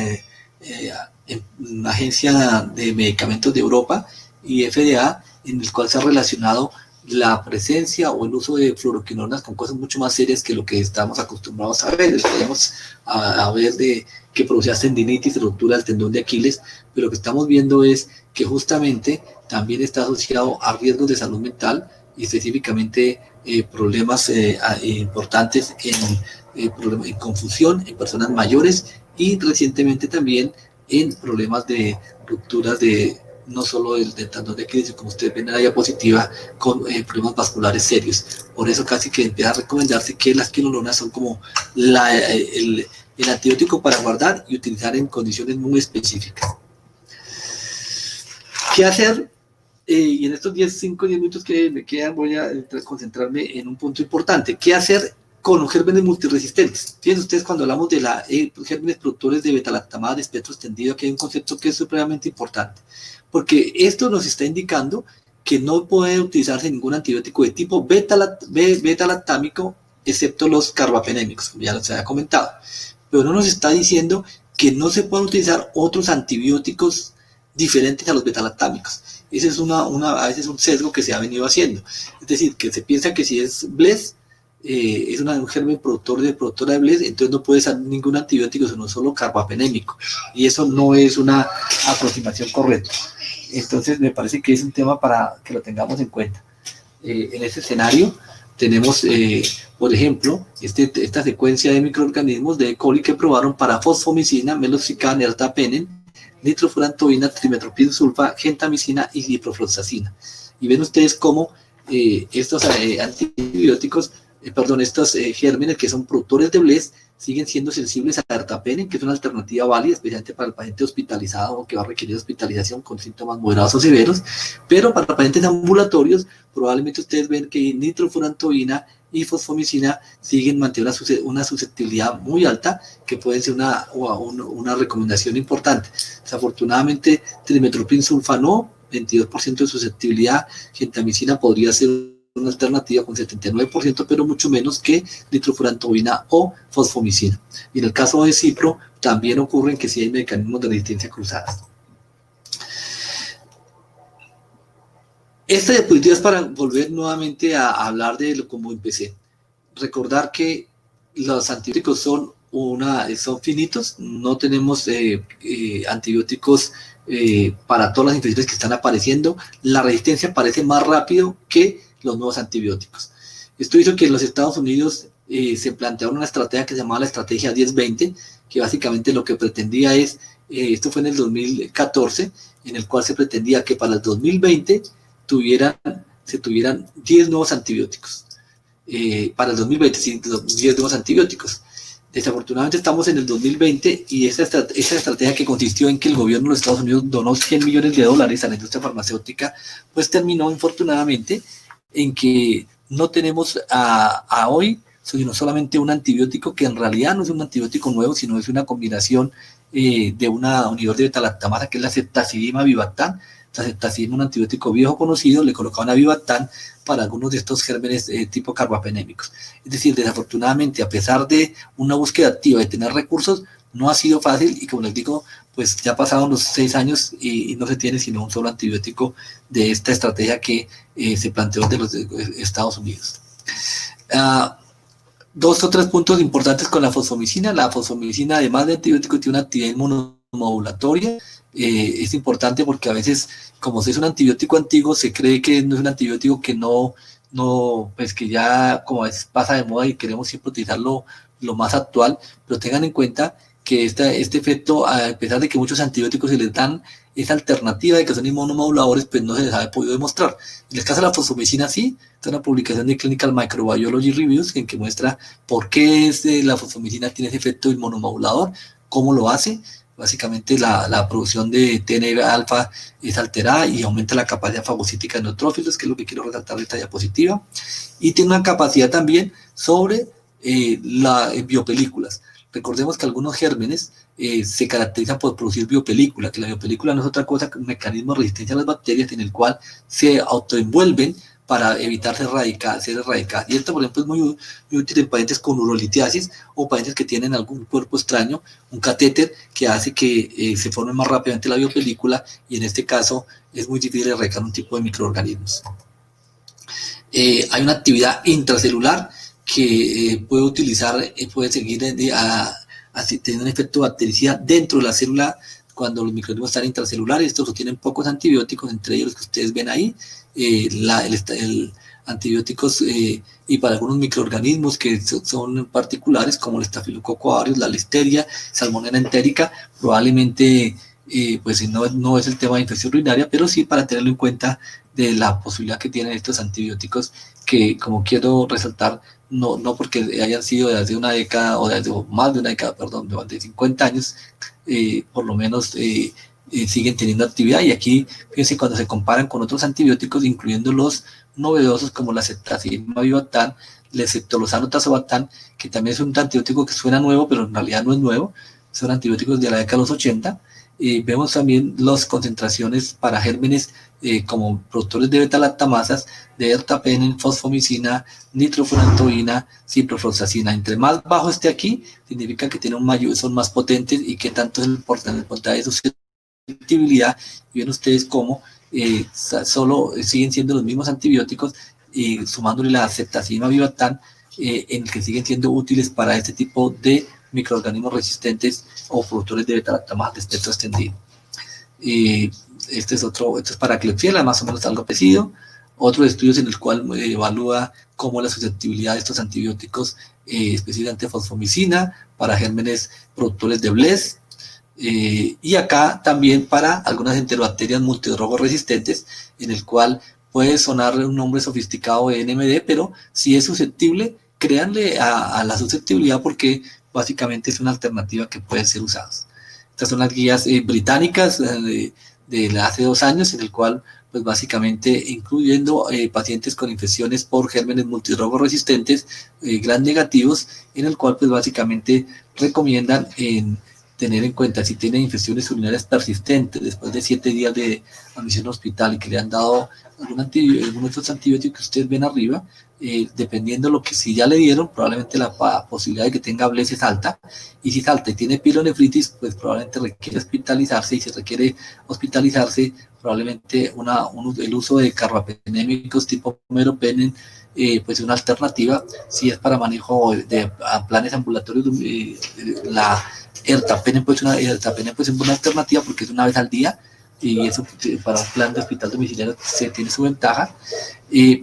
Agencia de Medicamentos de Europa, y FDA, en el cual se ha relacionado la presencia o el uso de fluoroquinolonas con cosas mucho más serias que lo que estamos acostumbrados a ver. Estamos a ver de que producía tendinitis, ruptura del tendón de Aquiles, pero lo que estamos viendo es que justamente también está asociado a riesgos de salud mental, y específicamente problemas importantes en confusión en personas mayores, y recientemente también en problemas de rupturas de no solo del tendón de Aquiles, como ustedes ven en la diapositiva, con problemas vasculares serios. Por eso casi que empieza a recomendarse que las quinolonas son como el antibiótico para guardar y utilizar en condiciones muy específicas. ¿Qué hacer? Y en estos 5 o 10 minutos que me quedan voy a concentrarme en un punto importante. ¿Qué hacer con los gérmenes multiresistentes? Fíjense ustedes, cuando hablamos de gérmenes productores de betalactamada de espectro extendido, aquí hay un concepto que es supremamente importante, porque esto nos está indicando que no puede utilizarse ningún antibiótico de tipo beta-lactámico excepto los carbapenémicos, como ya les había comentado. Pero no nos está diciendo que no se pueden utilizar otros antibióticos diferentes a los betalactámicos. Ese es a veces un sesgo que se ha venido haciendo. Es decir, que se piensa que si es BLES, es un germen productora de BLES, entonces no puede ser ningún antibiótico, sino solo carbapenémico. Y eso no es una aproximación correcta. Entonces me parece que es un tema para que lo tengamos en cuenta. En ese escenario tenemos, por ejemplo, esta secuencia de microorganismos de E. coli que probaron para fosfomicina, meloxicam, ertapenem, nitrofurantoína, trimetoprim-sulfa, gentamicina y ciprofloxacina. Y ven ustedes cómo estos antibióticos, estos gérmenes que son productores de BLES siguen siendo sensibles a ertapenem, que es una alternativa válida, especialmente para el paciente hospitalizado o que va a requerir hospitalización con síntomas moderados o severos, pero para pacientes ambulatorios, probablemente ustedes ven que nitrofurantoína y fosfomicina siguen manteniendo una susceptibilidad muy alta, que puede ser una recomendación importante. Desafortunadamente, trimetoprim-sulfa no, 22% de susceptibilidad, gentamicina podría ser una alternativa con 79%, pero mucho menos que nitrofurantoína o fosfomicina. Y en el caso de cipro, también ocurren que sí hay mecanismos de resistencia cruzadas. Esta diapositiva es para volver nuevamente a hablar de lo como empecé. Recordar que los antibióticos son finitos, no tenemos antibióticos para todas las infecciones que están apareciendo. La resistencia aparece más rápido que los nuevos antibióticos. Esto hizo que en los Estados Unidos se plantearon una estrategia que se llamaba la estrategia 10-20, que básicamente lo que pretendía es, esto fue en el 2014, en el cual se pretendía que para el 2020 se tuvieran 10 nuevos antibióticos. Para el 2020, sí, 10 nuevos antibióticos. Desafortunadamente estamos en el 2020 y esa estrategia que consistió en que el gobierno de los Estados Unidos donó $100 millones a la industria farmacéutica, pues terminó infortunadamente en que no tenemos a hoy sino solamente un antibiótico que en realidad no es un antibiótico nuevo, sino es una combinación de una unidad de beta-lactamasa que es la ceftazidima avibactam. La ceftazidima, un antibiótico viejo conocido, le colocaban avibactam para algunos de estos gérmenes tipo carbapenémicos. Es decir, desafortunadamente, a pesar de una búsqueda activa de tener recursos, no ha sido fácil y como les digo, pues ya pasaron los 6 años y no se tiene sino un solo antibiótico de esta estrategia que se planteó de los Estados Unidos. 2 o 3 puntos importantes con la fosfomicina. La fosfomicina, además de antibiótico, tiene una actividad inmunomodulatoria. Es importante porque a veces, como es un antibiótico antiguo, se cree que no es un antibiótico que pues que ya como a veces pasa de moda y queremos siempre utilizarlo lo más actual, pero tengan en cuenta que este efecto, a pesar de que muchos antibióticos se les dan esa alternativa de que son inmunomoduladores, pues no se les ha podido demostrar. En el caso de la fosfomicina sí, es una publicación de Clinical Microbiology Reviews en que muestra por qué la fosfomicina tiene ese efecto inmunomodulador, cómo lo hace. Básicamente la producción de TNF-alfa es alterada y aumenta la capacidad fagocítica de neutrófilos, que es lo que quiero resaltar de esta diapositiva, y tiene una capacidad también sobre las biopelículas. Recordemos que algunos gérmenes se caracterizan por producir biopelícula, que la biopelícula no es otra cosa que un mecanismo de resistencia a las bacterias en el cual se autoenvuelven para evitar ser erradicadas. Y esto, por ejemplo, es muy útil en pacientes con urolitiasis o pacientes que tienen algún cuerpo extraño, un catéter que hace que se forme más rápidamente la biopelícula y en este caso es muy difícil erradicar un tipo de microorganismos. Hay una actividad intracelular que puede seguir teniendo un efecto bactericida dentro de la célula cuando los microorganismos están intracelulares. Estos tienen pocos antibióticos, entre ellos los que ustedes ven ahí, antibióticos y para algunos microorganismos que son particulares como el estafilococo aureus, la listeria, salmonella entérica, probablemente pues no es el tema de infección urinaria, pero sí para tenerlo en cuenta de la posibilidad que tienen estos antibióticos que, como quiero resaltar, no porque hayan sido de hace una década o de más de una década, perdón, de 50 años, por lo menos siguen teniendo actividad. Y aquí, fíjense, cuando se comparan con otros antibióticos, incluyendo los novedosos como la ceftazidima avibactam, el ceftolozano tazobactam, que también es un antibiótico que suena nuevo, pero en realidad no es nuevo, son antibióticos de la década de los 80, vemos también las concentraciones para gérmenes como productores de beta-lactamasas, de ertapenem, fosfomicina, nitrofurantoína, ciprofloxacina. Entre más bajo esté aquí, significa que tiene son más potentes y que tanto es el porcentaje de susceptibilidad. Y ven ustedes cómo solo siguen siendo los mismos antibióticos, sumándole la ceftazidima bivactán, en el que siguen siendo útiles para este tipo de microorganismos resistentes o productores de beta-lactamasas de espectro extendido. Esto es para Klebsiella, más o menos algo parecido. Otros estudios en el cual evalúa cómo la susceptibilidad de estos antibióticos, específicamente fosfomicina, para gérmenes productores de BLES, y acá también para algunas enterobacterias multidrogo resistentes, en el cual puede sonar un nombre sofisticado de NMD, pero si es susceptible, créanle a la susceptibilidad, porque básicamente es una alternativa que puede ser usada. Estas son las guías británicas de hace 2 años, en el cual pues básicamente incluyendo pacientes con infecciones por gérmenes multidrogo resistentes, gram negativos, en el cual pues básicamente recomiendan tener en cuenta si tienen infecciones urinarias persistentes después de 7 días de admisión al hospital y que le han dado alguno de estos antibióticos que ustedes ven arriba, dependiendo de lo que si ya le dieron, probablemente la posibilidad de que tenga BLES es alta, y si es alta y tiene pilonefritis, pues probablemente requiere hospitalizarse, y si requiere hospitalizarse, probablemente el uso de carbapenémicos tipo meropenem, pues es una alternativa. Si es para manejo de planes ambulatorios, la ertapenem pues es una alternativa porque es una vez al día, y eso para un plan de hospital domiciliario se tiene su ventaja,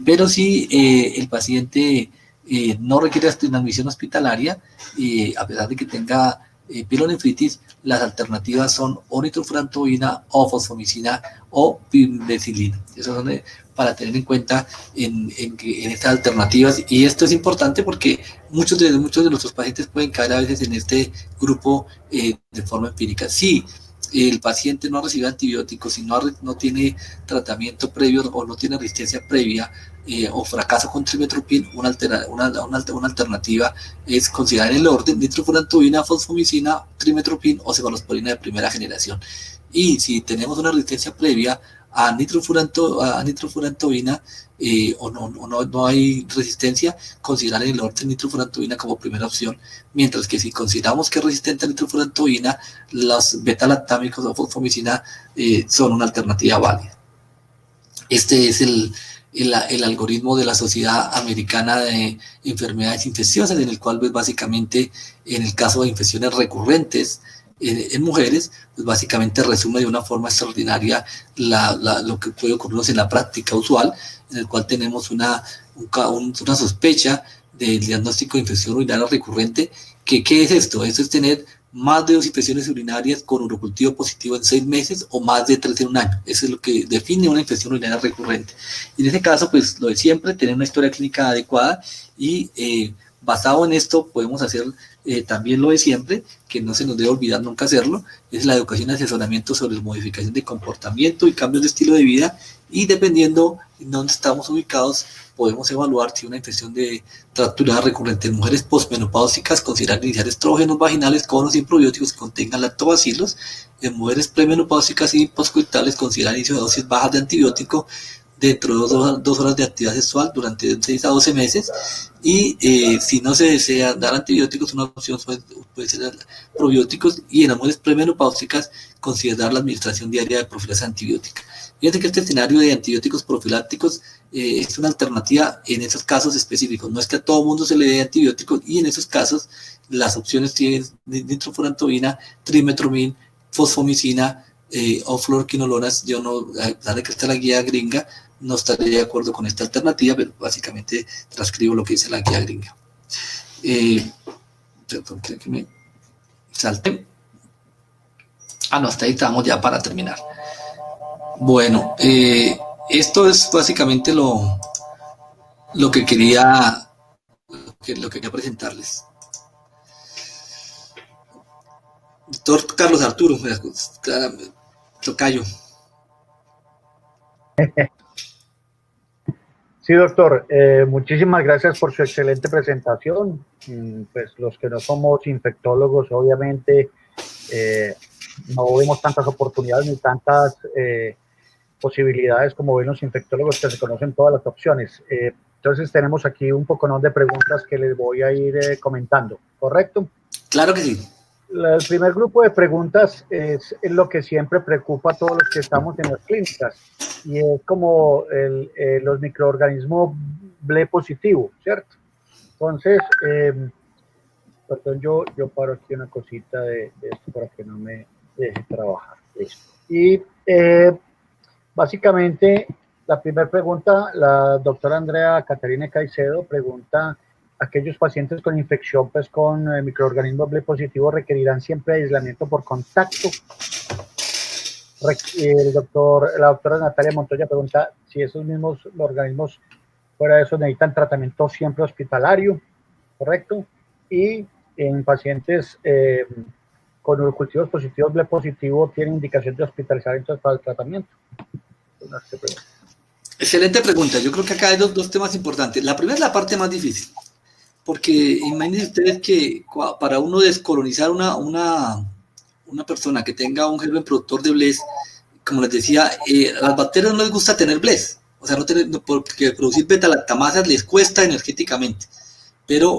pero si el paciente no requiere una admisión hospitalaria, a pesar de que tenga pilonefritis, las alternativas son o nitrofurantoína o fosfomicina o pimecilina. Eso son para tener en cuenta en estas alternativas, y esto es importante porque muchos de nuestros pacientes pueden caer a veces en este grupo de forma empírica. Si el paciente no ha recibido antibióticos, si no tiene tratamiento previo o no tiene resistencia previa, o fracaso con trimestoprim, una alternativa es considerar en el orden nitrofurantoína, fosfomicina, trimestoprim o cefalosporina de primera generación. Y si tenemos una resistencia previa a nitrofurantoína, o no hay resistencia, considerar en el orden nitrofurantoína como primera opción, mientras que si consideramos que es resistente a nitrofurantoína, los beta-lactámicos o fosfomicina son una alternativa válida. Este es el algoritmo de la Sociedad Americana de Enfermedades Infecciosas, en el cual pues básicamente en el caso de infecciones recurrentes en mujeres, pues básicamente resume de una forma extraordinaria lo que puede ocurrirnos en la práctica usual, en el cual tenemos una sospecha del diagnóstico de infección urinaria recurrente. ¿Qué es esto? Esto es tener más de 2 infecciones urinarias con urocultivo positivo en 6 meses o más de 3 en un año. Eso es lo que define una infección urinaria recurrente. Y en ese caso, pues lo de siempre, tener una historia clínica adecuada, y basado en esto podemos hacer también lo de siempre, que no se nos debe olvidar nunca hacerlo, es la educación y asesoramiento sobre la modificación de comportamiento y cambios de estilo de vida, y dependiendo en dónde estamos ubicados, podemos evaluar si una infección de tracto urinario recurrente en mujeres posmenopáusicas, considerar iniciar estrógenos vaginales con o sin probióticos que contengan lactobacilos. En mujeres premenopáusicas y poscoitales, considerar inicio de dosis bajas de antibiótico dentro de 2 horas de actividad sexual durante 6 a 12 meses, y si no se desea dar antibióticos, una opción puede ser probióticos, y en las mujeres premenopáusicas considerar la administración diaria de profilaxis antibiótica. Fíjense que este escenario de antibióticos profilácticos es una alternativa en esos casos específicos. No es que a todo mundo se le dé antibióticos, y en esos casos las opciones tienen nitrofurantoína, trimestoprim, fosfomicina o fluoroquinolonas. Yo no, a pesar de que está la guía gringa, no estaría de acuerdo con esta alternativa, pero básicamente transcribo lo que dice la guía gringa. Perdón, creo que me salte. No, hasta ahí estamos ya para terminar. Bueno, esto es básicamente lo que quería presentarles. Doctor Carlos Arturo, tocayo. Sí, doctor, muchísimas gracias por su excelente presentación. Pues los que no somos infectólogos, obviamente, no vemos tantas oportunidades ni tantas posibilidades como ven los infectólogos, que se conocen todas las opciones. Entonces tenemos aquí un poco de preguntas que les voy a ir comentando, ¿correcto? Claro que sí. El primer grupo de preguntas es lo que siempre preocupa a todos los que estamos en las clínicas, y es como los microorganismos BLE positivo, ¿cierto? Entonces, perdón, yo paro aquí una cosita de esto para que no me deje trabajar. Listo. Y básicamente, la primera pregunta, la doctora Andrea Caterina Caicedo pregunta: ¿aquellos pacientes con infección pues, con microorganismos BLE positivo requerirán siempre aislamiento por contacto? La doctora Natalia Montoya pregunta si esos mismos organismos, fuera de eso, necesitan tratamiento siempre hospitalario, ¿correcto? Y en pacientes con cultivos positivos BLE positivo, ¿tienen indicación de hospitalizar entonces para el tratamiento? Excelente pregunta. Yo creo que acá hay dos temas importantes. La primera es la parte más difícil, porque imagínense ustedes que para uno descolonizar una persona que tenga un germen productor de BLES, como les decía, a las bacterias no les gusta tener BLES, o sea, porque producir beta-lactamasas les cuesta energéticamente, pero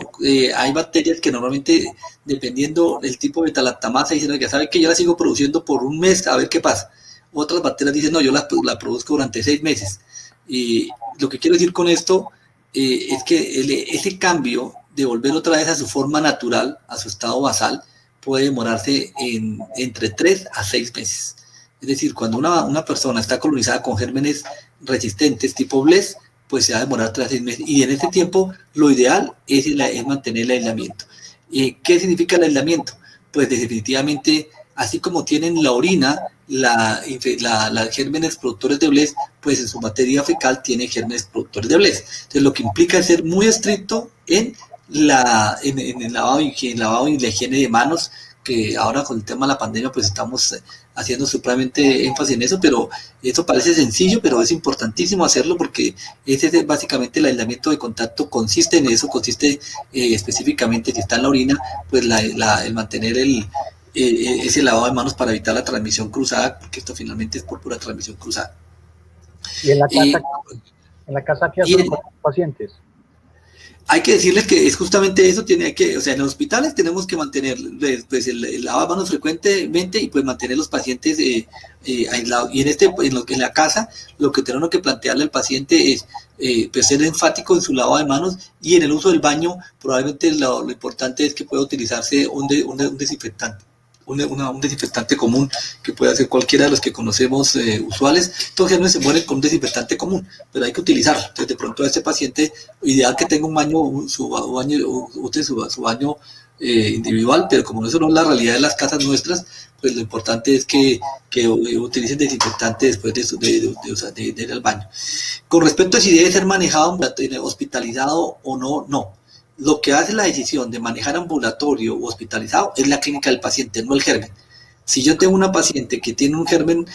hay bacterias que normalmente, dependiendo del tipo de beta-lactamasa, dicen que sabe que yo la sigo produciendo por un mes a ver qué pasa. Otras bacterias dicen, no, yo la produzco durante 6 meses. Y lo que quiero decir con esto es que ese cambio de volver otra vez a su forma natural, a su estado basal, puede demorarse entre 3 a 6 meses. Es decir, cuando una persona está colonizada con gérmenes resistentes tipo BLES, pues se va a demorar 3 a 6 meses. Y en ese tiempo, lo ideal es mantener el aislamiento. ¿Qué significa el aislamiento? Pues definitivamente, así como tienen la orina, las gérmenes productores de BLES, pues en su materia fecal tiene gérmenes productores de BLES. Entonces, lo que implica es ser muy estricto en el lavado y la higiene de manos, que ahora con el tema de la pandemia pues estamos haciendo supremamente énfasis en eso, pero eso parece sencillo, pero es importantísimo hacerlo, porque ese es básicamente el aislamiento de contacto, consiste en eso, consiste específicamente, si está en la orina, pues el mantener ese lavado de manos para evitar la transmisión cruzada, porque esto finalmente es por pura transmisión cruzada. ¿Y en la casa qué hacen con los pacientes? Hay que decirles que es justamente eso, o sea, en los hospitales tenemos que mantener pues, el lavado de manos frecuentemente, y pues mantener los pacientes aislados. Y en la casa, lo que tenemos que plantearle al paciente es pues ser enfático en su lavado de manos, y en el uso del baño probablemente lo importante es que pueda utilizarse un desinfectante. Un desinfectante común, que puede hacer cualquiera de los que conocemos usuales. Estos gérmenes se mueren con un desinfectante común, pero hay que utilizarlo. Entonces, de pronto, a este paciente, ideal que tenga un baño, su baño individual, pero como eso no es la realidad de las casas nuestras, pues lo importante es que utilicen desinfectante después de ir al baño. Con respecto a si debe ser manejado hospitalizado o no, no. Lo que hace la decisión de manejar ambulatorio o hospitalizado es la clínica del paciente, no el germen. Si yo tengo una paciente que tiene un germen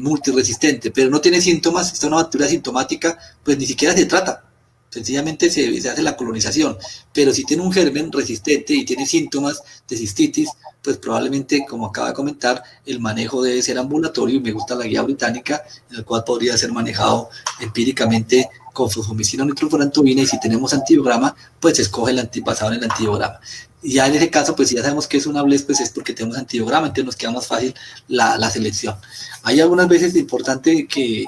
multiresistente, pero no tiene síntomas, está una bacteria sintomática, pues ni siquiera se trata. Sencillamente se hace la colonización. Pero si tiene un germen resistente y tiene síntomas de cistitis, pues probablemente, como acaba de comentar, el manejo debe ser ambulatorio. Me gusta la guía británica, en el cual podría ser manejado empíricamente con fosfomicina o nitrofurantoína, y si tenemos antibiograma, pues se escoge basado en el antibiograma. Y ya en ese caso, pues si ya sabemos que es una BLES, pues es porque tenemos antibiograma, entonces nos queda más fácil la selección. Hay algunas veces importante que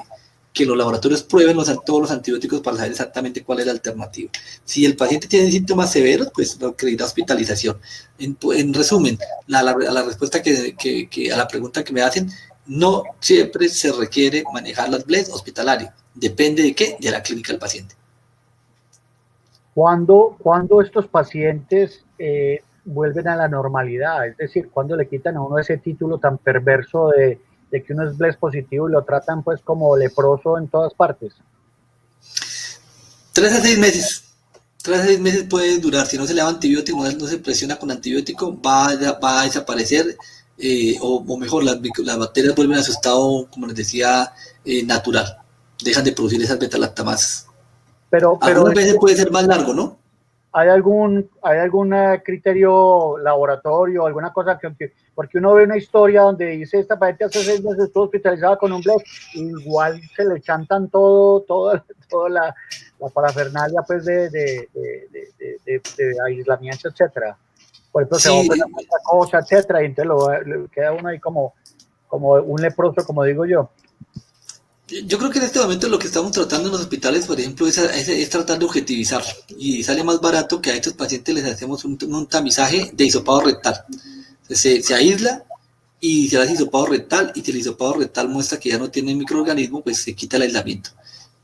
los laboratorios prueben todos los antibióticos para saber exactamente cuál es la alternativa. Si el paciente tiene síntomas severos, pues requerirá hospitalización. En resumen, la respuesta a la pregunta que me hacen, no siempre se requiere manejar las BLES hospitalarias. Depende de qué, de la clínica del paciente. ¿Cuándo estos pacientes vuelven a la normalidad? Es decir, ¿cuándo le quitan a uno ese título tan perverso de que uno es BLES positivo y lo tratan pues como leproso en todas partes? 3 a 6 meses. 3 a 6 meses puede durar. Si no se le da antibiótico, no se presiona con antibiótico, va a desaparecer, o mejor, las bacterias vuelven a su estado, como les decía, natural. Dejan de producir esas beta-lactamasas. Algunas veces puede ser más largo, ¿no? hay algún criterio laboratorio, alguna cosa porque uno ve una historia donde dice esta paciente hace 6 meses estuvo hospitalizada con un bleb, igual se le chantan toda la parafernalia pues de aislamiento, etcétera. Por ejemplo, se va a operar otra cosa, etcétera, y entonces le queda uno ahí como un leproso, como digo yo. Yo creo que en este momento lo que estamos tratando en los hospitales, por ejemplo, es tratar de objetivizar, y sale más barato que a estos pacientes les hacemos un tamizaje de hisopado rectal. Se aísla y se hace hisopado rectal, y si el hisopado rectal muestra que ya no tiene microorganismo, pues se quita el aislamiento.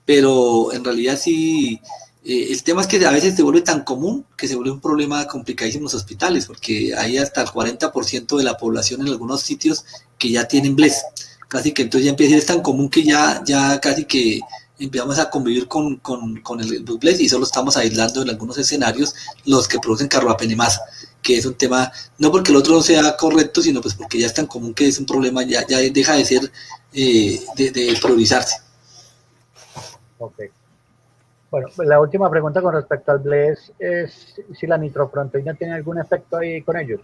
Pero en realidad sí, el tema es que a veces se vuelve tan común que se vuelve un problema complicadísimo en los hospitales, porque hay hasta el 40% de la población en algunos sitios que ya tienen BLES. Casi que entonces ya empieza a ser tan común que ya casi que empezamos a convivir con los BLES, y solo estamos aislando en algunos escenarios los que producen carbapenemasa, que es un tema, no porque el otro no sea correcto, sino pues porque ya es tan común que es un problema, ya deja de ser, de priorizarse. Ok. Bueno, la última pregunta con respecto al BLES es si la nitrofurantoína tiene algún efecto ahí con ellos.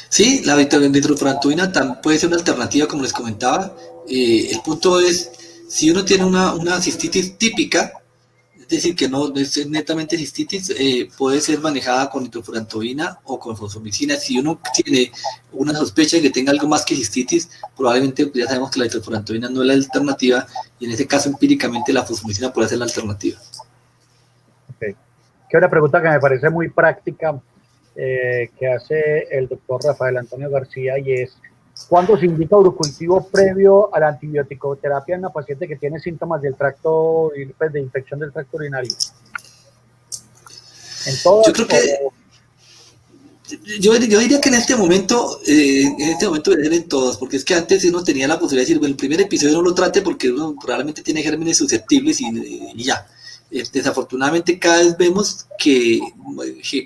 Sí, la nitrofurantoína también puede ser una alternativa, como les comentaba. El punto es, si uno tiene una cistitis típica, es decir, que no es netamente cistitis, puede ser manejada con nitrofurantoína o con fosfomicina. Si uno tiene una sospecha de que tenga algo más que cistitis, probablemente ya sabemos que la nitrofurantoína no es la alternativa, y en ese caso empíricamente la fosfomicina puede ser la alternativa. Okay. Que una pregunta que me parece muy práctica, que hace el doctor Rafael Antonio García, y es: ¿cuándo se indica urocultivo previo a la antibiótico-terapia en una paciente que tiene síntomas del tracto, pues, de infección del tracto urinario? Yo creo que yo diría que en este momento debe ser en todos, porque es que antes uno tenía la posibilidad de decir, bueno, el primer episodio no lo trate porque uno realmente tiene gérmenes susceptibles y ya. Desafortunadamente cada vez vemos que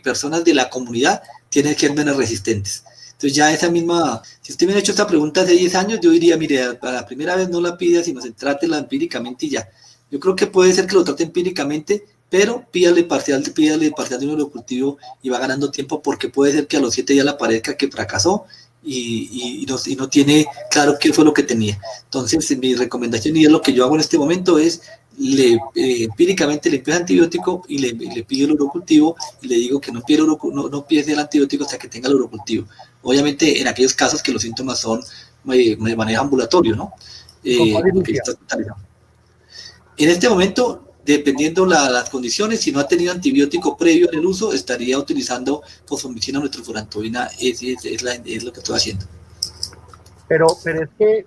personas de la comunidad tienen gérmenes resistentes. Entonces ya esa misma, si usted me ha hecho esta pregunta hace 10 años, yo diría, mire, para la primera vez no la pida, sino se trátela empíricamente y ya. Yo creo que puede ser que lo trate empíricamente, pero pídale parcial de un urocultivo y va ganando tiempo, porque puede ser que a los 7 días le aparezca que fracasó y no tiene claro qué fue lo que tenía. Entonces mi recomendación, y es lo que yo hago en este momento, es empíricamente le empiezo antibiótico y le pido el urocultivo, y le digo que no pide el antibiótico hasta que tenga el urocultivo. Obviamente en aquellos casos que los síntomas son de manejo ambulatorio, ¿no? En este momento, dependiendo las condiciones, si no ha tenido antibiótico previo en el uso, estaría utilizando fosfomicina o nitrofurantoína, es lo que estoy haciendo. Pero es que,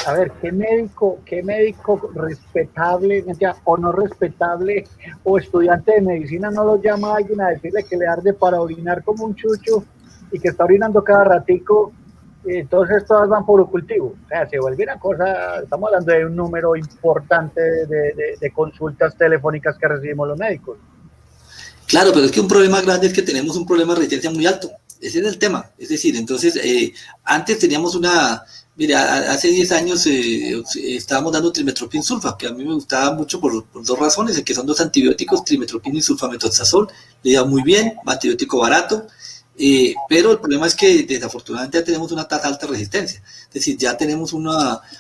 a ver, ¿qué médico respetable o no respetable o estudiante de medicina no lo llama a alguien a decirle que le arde para orinar como un chucho y que está orinando cada ratico? Entonces todas van por urocultivo? O sea, se vuelve una cosa, estamos hablando de un número importante de consultas telefónicas que recibimos los médicos. Claro, pero es que un problema grande es que tenemos un problema de resistencia muy alto. Ese es el tema. Es decir, entonces, antes teníamos hace 10 años estábamos dando trimetoprim sulfa, que a mí me gustaba mucho por 2 razones, que son 2 antibióticos, trimetoprim y sulfamethoxazol, le iba muy bien, antibiótico barato, pero el problema es que desafortunadamente ya tenemos una tasa alta de resistencia. Es decir, ya tenemos un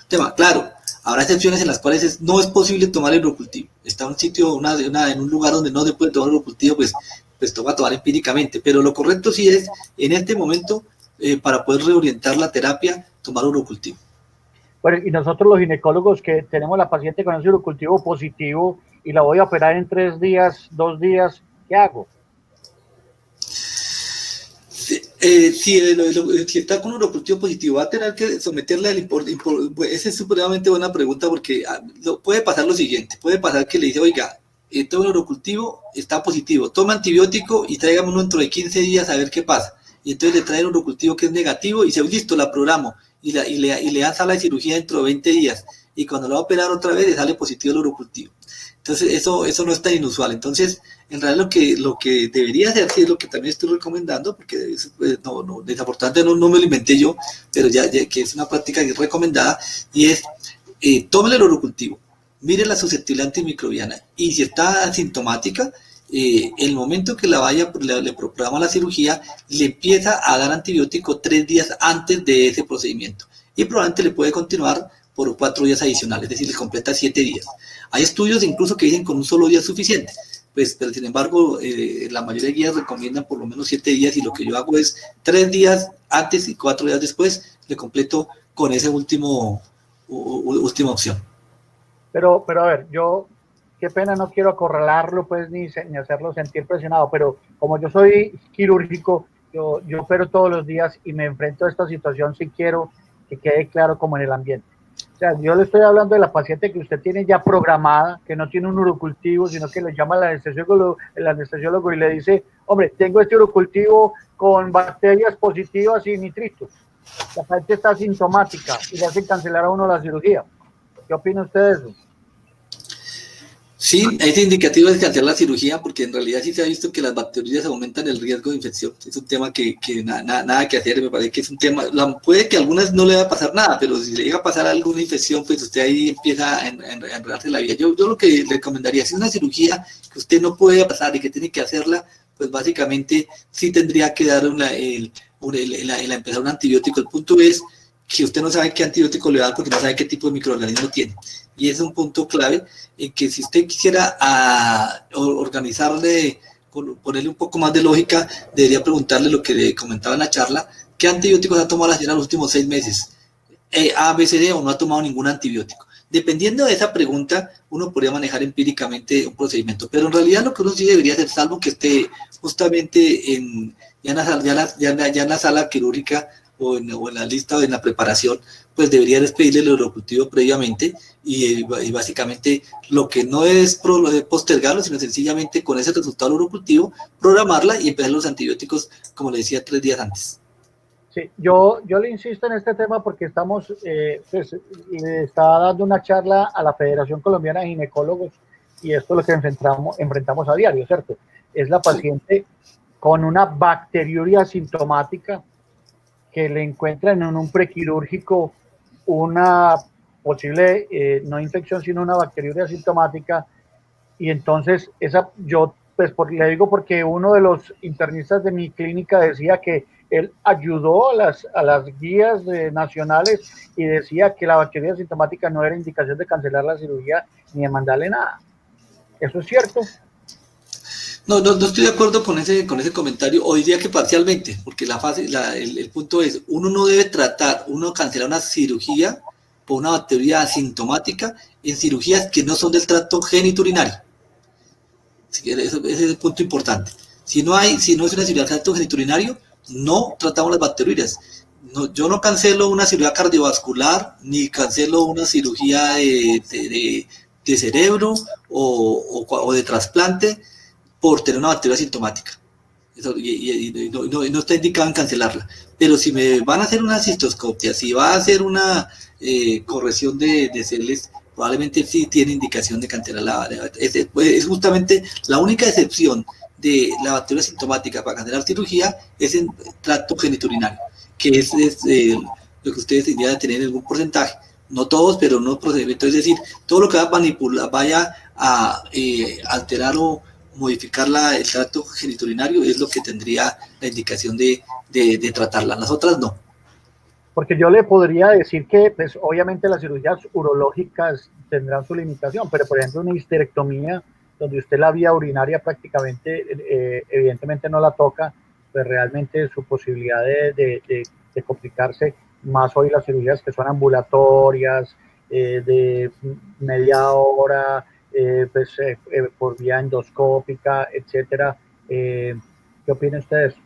tema, claro, habrá excepciones en las cuales no es posible tomar el urocultivo. Está en un sitio, en un lugar donde no se puede tomar el urocultivo, pues toca tomar empíricamente, pero lo correcto sí es, en este momento, para poder reorientar la terapia, tomar urocultivo. Bueno, y nosotros los ginecólogos que tenemos la paciente con ese urocultivo positivo y la voy a operar en 3 días, 2 días, ¿qué hago? Si está con urocultivo positivo, va a tener que someterle al esa es supremamente buena pregunta, porque puede pasar lo siguiente: puede pasar que le dice, oiga, todo el urocultivo está positivo, toma antibiótico y tráigame uno dentro de 15 días a ver qué pasa. Y entonces le trae el urocultivo que es negativo y dice, listo, la programo, y le dan sala de cirugía dentro de 20 días, y cuando lo va a operar otra vez le sale positivo el urocultivo. Entonces eso no es tan inusual. Entonces, en realidad lo que debería hacer, es lo que también estoy recomendando, porque desafortunadamente no me lo inventé yo, pero ya que es una práctica que es recomendada, y es, tómele el urocultivo, mire la susceptibilidad antimicrobiana, y si está asintomática, el momento que le programa la cirugía, le empieza a dar antibiótico 3 días antes de ese procedimiento y probablemente le puede continuar por 4 días adicionales, es decir, le completa 7 días. Hay estudios incluso que dicen con un solo día es suficiente, pues, pero sin embargo, la mayoría de guías recomiendan por lo menos 7 días y lo que yo hago es 3 días antes y 4 días después le completo con esa última opción. Pero a ver, yo, qué pena, no quiero acorralarlo, pues, ni hacerlo sentir presionado, pero como yo soy quirúrgico, yo opero todos los días y me enfrento a esta situación si quiero que quede claro como en el ambiente. O sea, yo le estoy hablando de la paciente que usted tiene ya programada, que no tiene un urocultivo, sino que le llama el anestesiólogo y le dice, hombre, tengo este urocultivo con bacterias positivas y nitritos. La paciente está asintomática y le hacen cancelar a uno la cirugía. ¿Qué opina usted de eso? Sí, es indicativo de cancelar la cirugía porque en realidad sí se ha visto que las bacterias aumentan el riesgo de infección. Es un tema que nada que hacer, me parece que es un tema, puede que a algunas no le va a pasar nada, pero si le llega a pasar alguna infección, pues usted ahí empieza a enredarse la vida. Yo lo que le recomendaría, si es una cirugía que usted no puede pasar y que tiene que hacerla, pues básicamente sí tendría que dar empezar un antibiótico. El punto es que usted no sabe qué antibiótico le va a dar porque no sabe qué tipo de microorganismo tiene. Y es un punto clave en que si usted quisiera organizarle, ponerle un poco más de lógica, debería preguntarle lo que le comentaba en la charla, ¿qué antibióticos ha tomado la señora en los últimos 6 meses? A, B, C, D, o no ha tomado ningún antibiótico. Dependiendo de esa pregunta, uno podría manejar empíricamente un procedimiento, pero en realidad lo que uno sí debería hacer, salvo que esté justamente ya en la sala quirúrgica o en la lista o en la preparación, pues debería despedirle el urocultivo previamente y básicamente lo que no es postergarlo, sino sencillamente con ese resultado del urocultivo, programarla y empezar los antibióticos, como le decía, 3 días antes. Sí, yo le insisto en este tema porque estamos, pues, le estaba dando una charla a la Federación Colombiana de Ginecólogos y esto es lo que enfrentamos a diario, ¿cierto? Es la paciente con una bacteriuria asintomática que le encuentran en un prequirúrgico una posible, no infección, sino una bacteriuria asintomática y entonces yo pues le digo porque uno de los internistas de mi clínica decía que él ayudó a las guías nacionales y decía que la bacteria asintomática no era indicación de cancelar la cirugía ni de mandarle nada. ¿Eso es cierto? No estoy de acuerdo con ese comentario, o diría que parcialmente, porque el punto es, uno no debe cancelar una cirugía por una bacteria asintomática en cirugías que no son del tracto genitourinario. Ese es el punto importante. Si no es una cirugía del tracto genitourinario, no tratamos las bacterias. Yo no cancelo una cirugía cardiovascular, ni cancelo una cirugía de cerebro o de trasplante por tener una bacteria asintomática. No está indicado en cancelarla. Pero si me van a hacer una cistoscopia, si va a hacer una corrección de celes, probablemente sí tiene indicación de cancelar es justamente la única excepción de la bacteria asintomática para cancelar cirugía es en tracto genitourinario, que es lo que ustedes tendrían de tener en algún porcentaje. No todos, pero no procedimientos. Es decir, todo lo que vaya a alterar o modificar el tracto genitourinario es lo que tendría la indicación de tratarla. Las otras no. Porque yo le podría decir que, pues, obviamente las cirugías urológicas tendrán su limitación, pero por ejemplo una histerectomía, donde usted la vía urinaria prácticamente, evidentemente no la toca, pues realmente su posibilidad de complicarse, más hoy las cirugías que son ambulatorias, de media hora, por vía endoscópica, etcétera. ¿Qué opina usted de eso?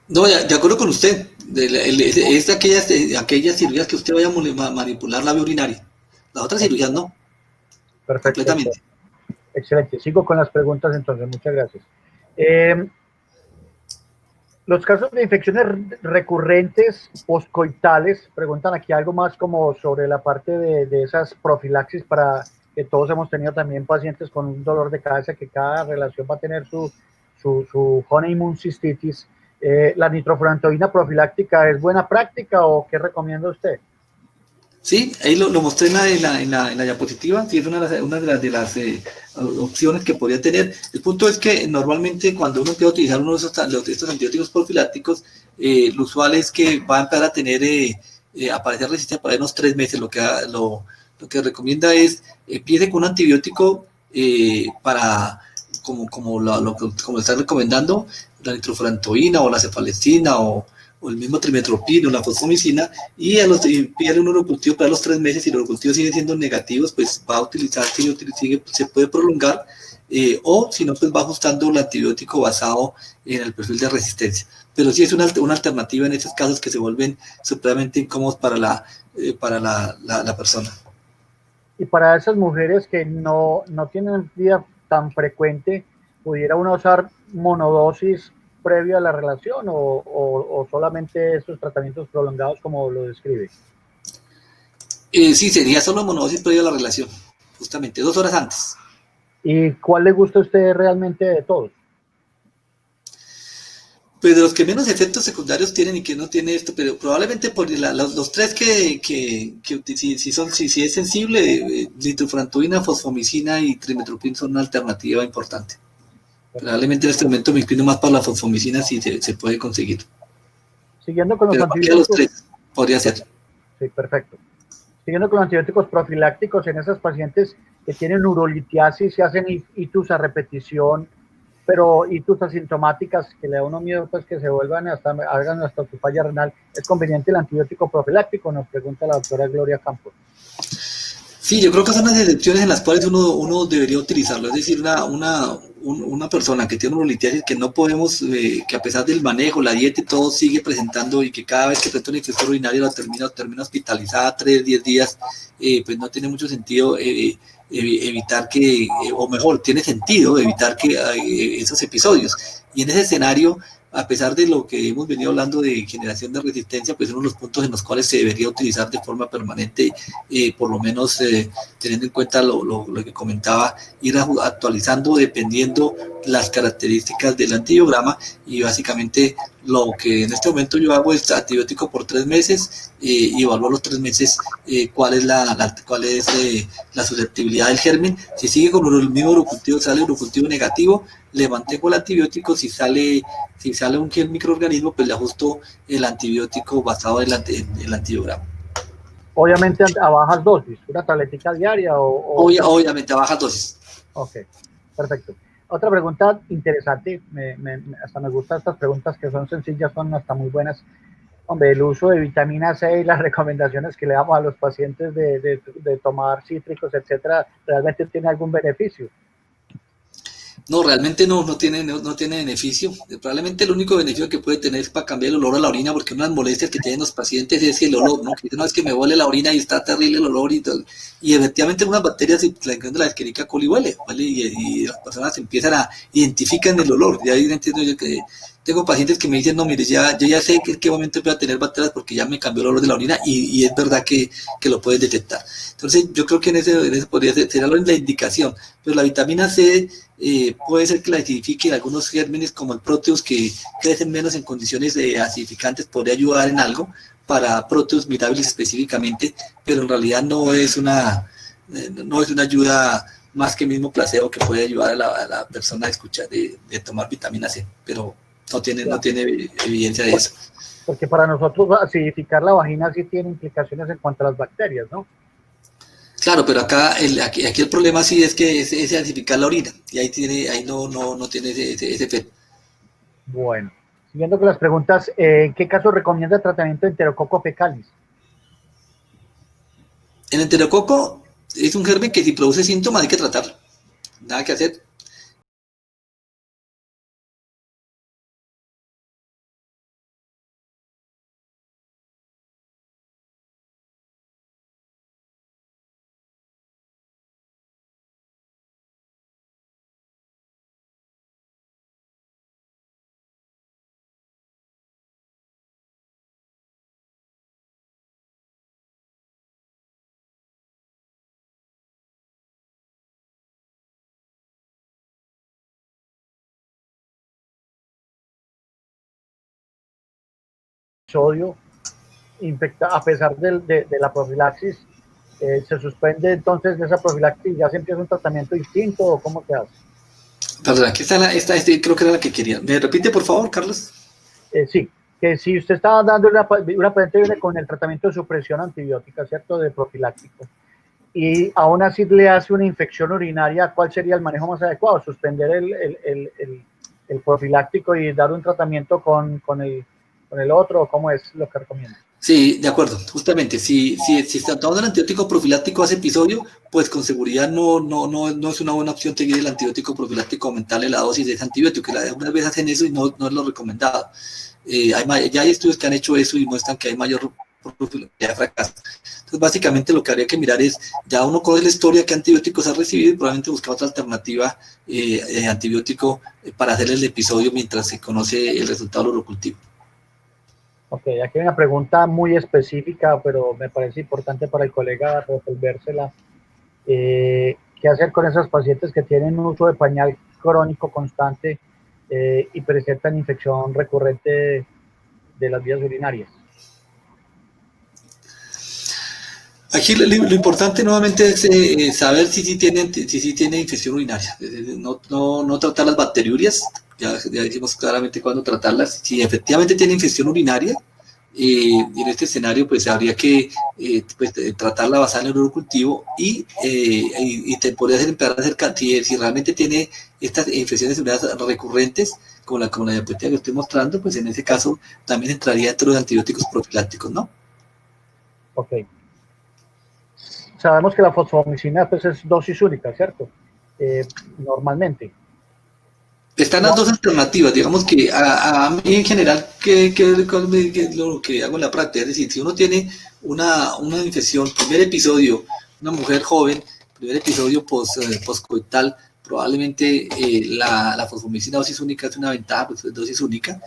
No, de acuerdo con usted. Es de aquellas cirugías que usted vaya a manipular la vía urinaria. Las otras cirugías no. Perfecto. Completamente. Excelente. Sigo con las preguntas entonces. Muchas gracias. Los casos de infecciones recurrentes postcoitales, preguntan aquí algo más como sobre la parte de esas profilaxis para que todos hemos tenido también pacientes con un dolor de cabeza, que cada relación va a tener su honeymoon cystitis. ¿La nitrofurantoína profiláctica es buena práctica o qué recomienda usted? Sí, ahí lo mostré en la diapositiva, sí, es una de las opciones que podría tener. El punto es que normalmente cuando uno empieza a utilizar uno de estos antibióticos profilácticos, lo usual es que va a empezar a tener, aparecer resistencia por ahí unos 3 meses. Lo que recomienda es, empiece con un antibiótico para, como está recomendando, la nitrofurantoína o la cefalexina o el mismo trimetoprim o la fosfomicina, y pide un urocultivo para los 3 meses. Y los urocultivos siguen siendo negativos, pues va a utilizar, se puede prolongar, o si no, pues va ajustando el antibiótico basado en el perfil de resistencia. Pero sí es una alternativa en esos casos que se vuelven supremamente incómodos para la persona. Y para esas mujeres que no tienen vida tan frecuente, ¿pudiera uno usar monodosis previo a la relación o solamente esos tratamientos prolongados como lo describe? Sí, sería solo monodosis previo a la relación, justamente 2 horas antes. ¿Y cuál le gusta a usted realmente de todos? Pues de los que menos efectos secundarios tienen y que no tiene esto, pero probablemente por los tres si es sensible, nitrofurantoína, fosfomicina y trimetoprim son una alternativa importante. Perfecto. Probablemente en este momento me inclino más para la fosfomicina si se puede conseguir. Siguiendo con los Pero cualquiera de los antibióticos, tres podría ser. sí, perfecto. Siguiendo con los antibióticos profilácticos en esas pacientes que tienen urolitiasis y hacen itus a repetición, pero itus asintomáticas que le da uno miedo pues que se vuelvan hagan hasta su falla renal, ¿es conveniente el antibiótico profiláctico? Nos pregunta la doctora Gloria Campos. Sí, yo creo que son las excepciones en las cuales uno debería utilizarlo. Es decir, una persona que tiene urolitiasis que no podemos, que a pesar del manejo, la dieta y todo sigue presentando, y que cada vez que presenta una infección urinaria termina hospitalizada 10 días, pues no tiene mucho sentido evitar o mejor, tiene sentido evitar que esos episodios. Y en ese escenario, a pesar de lo que hemos venido hablando de generación de resistencia, pues uno de los puntos en los cuales se debería utilizar de forma permanente, por lo menos teniendo en cuenta lo que comentaba, ir actualizando dependiendo las características del antibiograma. Y básicamente lo que en este momento yo hago es antibiótico por 3 meses, y evaluo los 3 meses cuál es la susceptibilidad del germen. Si sigue con el mismo urocultivo, sale urocultivo negativo, le mantengo el antibiótico. Si sale un microorganismo, pues le ajusto el antibiótico basado en el antibiograma. Obviamente a bajas dosis, una tabletica diaria Obviamente a bajas dosis. Ok, perfecto. Otra pregunta interesante, hasta me gustan estas preguntas que son sencillas, son hasta muy buenas. Hombre, el uso de vitamina C y las recomendaciones que le damos a los pacientes de tomar cítricos, etcétera, ¿realmente tiene algún beneficio? No, realmente no tiene beneficio. Probablemente el único beneficio que puede tener es para cambiar el olor a la orina, porque una de las molestias que tienen los pacientes es el olor, ¿no? Que dicen, no, es que me huele la orina y está terrible el olor y todo. Y efectivamente unas bacterias, la Escherichia coli huele, ¿vale? Y las personas empiezan a identificar el olor. Y ahí entiendo yo que tengo pacientes que me dicen, no, mire, yo ya sé que en qué momento voy a tener bacterias porque ya me cambió el olor de la orina, y es verdad que lo puedes detectar. Entonces yo creo que en ese podría ser la indicación. Pero la vitamina C puede ser que la acidifique. Algunos gérmenes como el Proteus, que crecen menos en condiciones acidificantes, podría ayudar en algo para Proteus mirabilis específicamente, pero en realidad no es una ayuda más que mismo placebo que puede ayudar a la persona a escuchar de tomar vitamina C, pero no tiene evidencia de eso. Porque para nosotros acidificar la vagina sí tiene implicaciones en cuanto a las bacterias, ¿no? Claro, pero aquí el problema sí es que es acidificar la orina, y ahí no tiene ese efecto. Bueno, siguiendo con las preguntas, ¿en qué caso recomienda el tratamiento de enterococo fecalis? El enterococo es un germen que si produce síntomas hay que tratarlo, nada que hacer. Sodio. infecta, a pesar de la profilaxis, se suspende entonces esa profilaxis y ya se empieza un tratamiento distinto o cómo se hace. Perdón, aquí está creo que era la que quería. ¿Me repite, por favor, Carlos? Sí, que si usted está dando una paciente viene con el tratamiento de supresión antibiótica, ¿cierto? De profiláctico, y aún así le hace una infección urinaria, ¿cuál sería el manejo más adecuado? ¿Suspender el profiláctico y dar un tratamiento con el otro? ¿O cómo es lo que recomienda? Sí, de acuerdo, justamente, si está tomando el antibiótico profiláctico a ese episodio, pues con seguridad no es una buena opción seguir el antibiótico profiláctico, aumentarle la dosis de ese antibiótico, que algunas veces hacen eso y no es lo recomendado. Ya hay estudios que han hecho eso y muestran que hay mayor probabilidad de fracaso. Entonces, básicamente lo que habría que mirar es, ya uno conoce la historia, qué antibióticos ha recibido y probablemente buscar otra alternativa de antibiótico para hacerle el episodio mientras se conoce el resultado del urocultivo. Ok, aquí hay una pregunta muy específica, pero me parece importante para el colega resolvérsela. ¿Qué hacer con esos pacientes que tienen un uso de pañal crónico constante y presentan infección recurrente de las vías urinarias? Aquí lo importante nuevamente es saber si tiene infección urinaria. No tratar las bacteriurias, ya dijimos claramente cuándo tratarlas. Si efectivamente tiene infección urinaria, en este escenario pues habría que tratarla basada en el urocultivo y te podría empezar a hacer si realmente tiene estas infecciones urinarias recurrentes, como la diabetes que estoy mostrando, pues en ese caso también entraría dentro de antibióticos profilácticos, ¿no? Ok. Sabemos que la fosfomicina pues, es dosis única, ¿cierto? Normalmente. Están las dos alternativas, digamos que a mí en general, que lo que hago en la práctica, es decir, si uno tiene una infección, primer episodio, una mujer joven, primer episodio postcoital, probablemente la fosfomicina dosis única es una ventaja, pues es dosis única,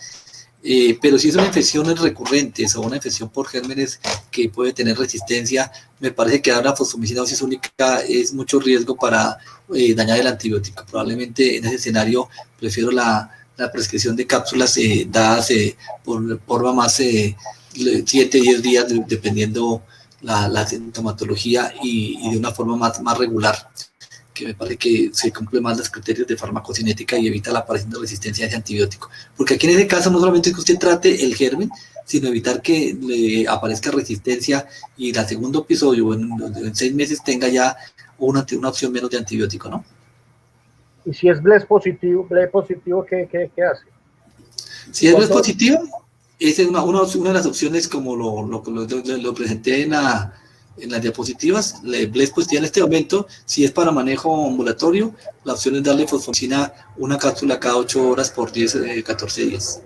pero si es una infección recurrente o una infección por gérmenes que puede tener resistencia, me parece que dar una fosfomicina dosis única es mucho riesgo para dañar el antibiótico. Probablemente en ese escenario prefiero la prescripción de cápsulas dadas por forma más 7-10 días, dependiendo la sintomatología y de una forma más regular, que me parece que se cumple más los criterios de farmacocinética y evita la aparición de resistencia a ese antibiótico. Porque aquí en ese caso no solamente es que usted trate el germen, sino evitar que le aparezca resistencia y el segundo episodio en 6 meses tenga ya una opción menos de antibiótico, ¿no? Y si es BLES positivo, ¿qué hace? Si es BLES positivo, esa es una de las opciones, como lo presenté en las diapositivas. BLES positivo en este momento, si es para manejo ambulatorio, la opción es darle fosfomicina una cápsula cada 8 horas por 14 días.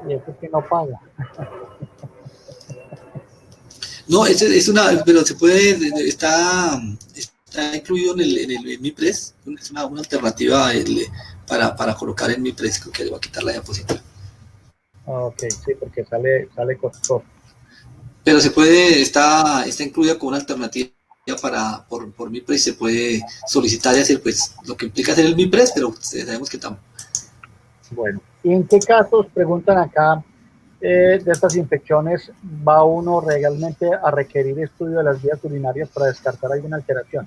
Y eso es que no paga. No, pero se puede, está incluido en MiPress, es una alternativa para colocar en MiPress, que le va a quitar la diapositiva. Ok, sí, porque sale costoso. Pero se puede, está incluida con una alternativa por MiPress, se puede solicitar y hacer, pues, lo que implica hacer el MiPress, pero sabemos que tampoco. Bueno, ¿y en qué casos, preguntan acá, de estas infecciones, va uno realmente a requerir estudio de las vías urinarias para descartar alguna alteración?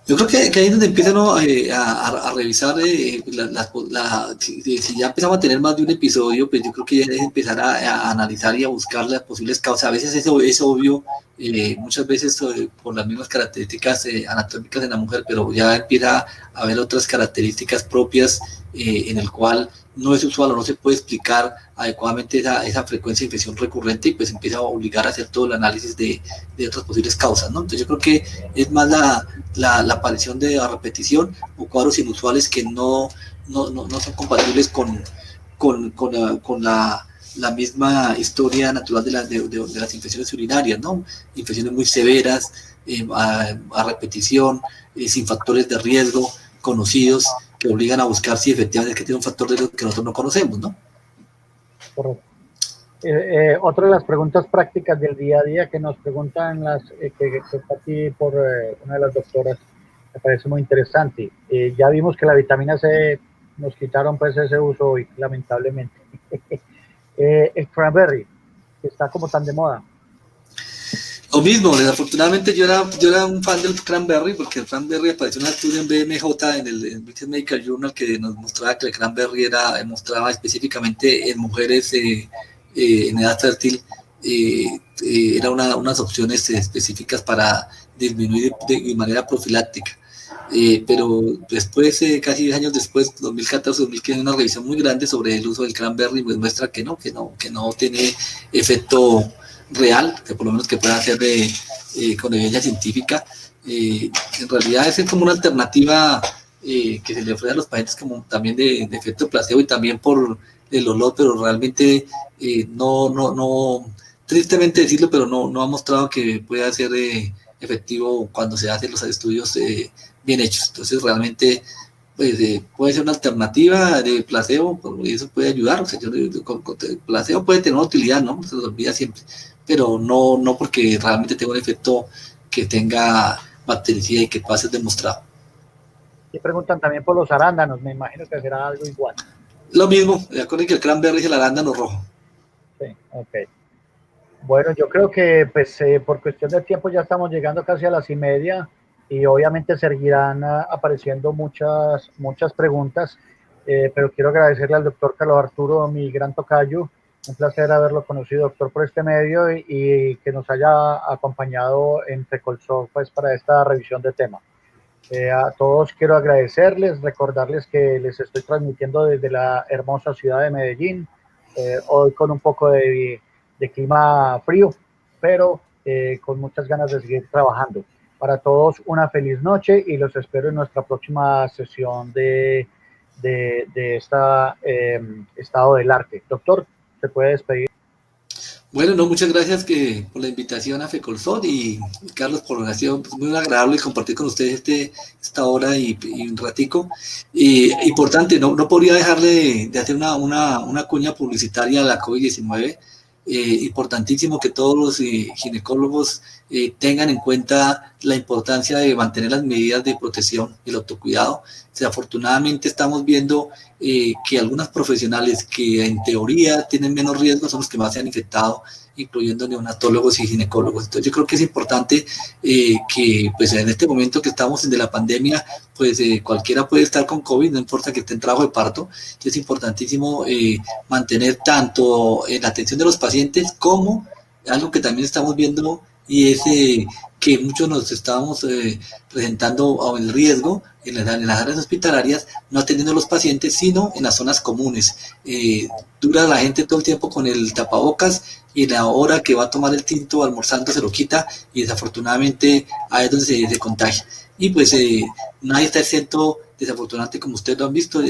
Yo creo que ahí es donde empiezan a revisar, si ya empezamos a tener más de un episodio, pues yo creo que ya es empezar a analizar y a buscar las posibles causas. A veces es obvio, muchas veces por las mismas características anatómicas de la mujer, pero ya empieza a haber otras características propias en el cual no es usual o no se puede explicar adecuadamente esa frecuencia de infección recurrente y pues empieza a obligar a hacer todo el análisis de otras posibles causas, ¿no? Entonces yo creo que es más la aparición de la repetición o cuadros inusuales que no son compatibles con la misma historia natural de las infecciones urinarias, ¿no? Infecciones muy severas, a repetición, sin factores de riesgo conocidos, que obligan a buscar si efectivamente es que tiene un factor de riesgo que nosotros no conocemos, ¿no? Correcto. Otra de las preguntas prácticas del día a día que nos preguntan que está aquí por una de las doctoras, me parece muy interesante. Ya vimos que la vitamina C nos quitaron pues ese uso hoy, lamentablemente. El cranberry, que está como tan de moda. Lo mismo, desafortunadamente yo era un fan del cranberry, porque el cranberry apareció en un estudio en BMJ, en el British Medical Journal, que nos mostraba que el cranberry mostraba específicamente en mujeres en edad fértil, era unas opciones específicas para disminuir de manera profiláctica. Pero después, casi 10 años después, 2014-2015, una revisión muy grande sobre el uso del cranberry, pues muestra que no tiene efecto real, que por lo menos que pueda hacer con evidencia científica. En realidad es como una alternativa que se le ofrece a los pacientes como también de efecto placebo y también por el olor, pero realmente tristemente decirlo, pero no ha mostrado que pueda ser efectivo cuando se hacen los estudios bien hechos. Entonces realmente pues, puede ser una alternativa de placebo, y eso puede ayudar. O sea, el placebo puede tener una utilidad, ¿no? Se nos olvida siempre, pero no porque realmente tenga un efecto que tenga bactericida y que pueda ser demostrado. Y preguntan también por los arándanos, me imagino que será algo igual. Lo mismo, recuerden que el cranberry es el arándano rojo. Sí, ok. Bueno, yo creo que pues por cuestión de tiempo ya estamos llegando casi a las 1:30 y obviamente seguirán apareciendo muchas preguntas, pero quiero agradecerle al doctor Carlos Arturo, mi gran tocayo. Un placer haberlo conocido, doctor, por este medio y que nos haya acompañado en Fecolsoft pues, para esta revisión de tema. A todos quiero agradecerles, recordarles que les estoy transmitiendo desde la hermosa ciudad de Medellín, hoy con un poco de clima frío, pero con muchas ganas de seguir trabajando. Para todos una feliz noche y los espero en nuestra próxima sesión de esta estado del arte. Doctor, se puede despedir. Bueno, no, muchas gracias por la invitación a Fecolsoft y Carlos, por ha sido muy agradable compartir con ustedes esta hora y un ratico. Importante, no podría dejarle de hacer una cuña publicitaria a la COVID-19. Importantísimo que todos los ginecólogos tengan en cuenta la importancia de mantener las medidas de protección y el autocuidado. Desafortunadamente estamos viendo que algunas profesionales que en teoría tienen menos riesgo son los que más se han infectado, incluyendo neonatólogos y ginecólogos. Entonces yo creo que es importante que pues en este momento que estamos de la pandemia, pues cualquiera puede estar con COVID, no importa que esté en trabajo de parto. Es importantísimo mantener tanto la atención de los pacientes como algo que también estamos viendo y es que muchos nos estábamos presentando el riesgo en las áreas hospitalarias, no atendiendo a los pacientes, sino en las zonas comunes. Dura la gente todo el tiempo con el tapabocas y en la hora que va a tomar el tinto almorzando se lo quita y desafortunadamente ahí es donde se contagia. Y pues nadie está exento, desafortunadamente, como ustedes lo han visto,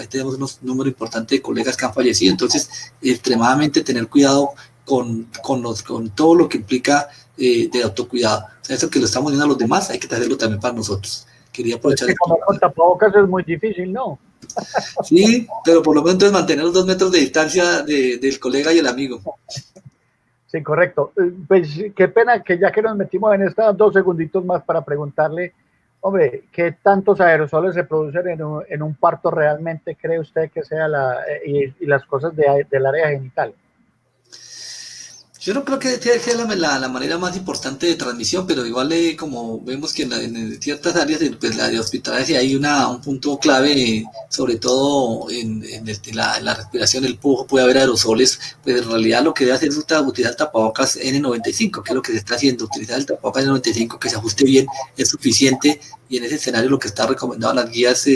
tenemos un número importante de colegas que han fallecido, entonces extremadamente tener cuidado con todo lo que implica de autocuidado. O sea, eso que lo estamos viendo a los demás, hay que hacerlo también para nosotros. Quería aprovechar. Es que comer con tapabocas es muy difícil, ¿no? Sí, pero por lo menos entonces mantener los 2 metros de distancia del colega y el amigo. Sí, correcto. Pues qué pena que ya que nos metimos en estos 2 segunditos más para preguntarle, hombre, ¿qué tantos aerosoles se producen en un parto realmente cree usted que sea y las cosas del área genital? Yo no creo que sea la manera más importante de transmisión, pero igual como vemos que en ciertas áreas, pues la de hospitales hay un punto clave, sobre todo en la respiración, el pujo, puede haber aerosoles, pues en realidad lo que debe hacer es utilizar el tapabocas N95, que es lo que se está haciendo, utilizar el tapabocas N95 que se ajuste bien, es suficiente, y en ese escenario lo que está recomendado en las guías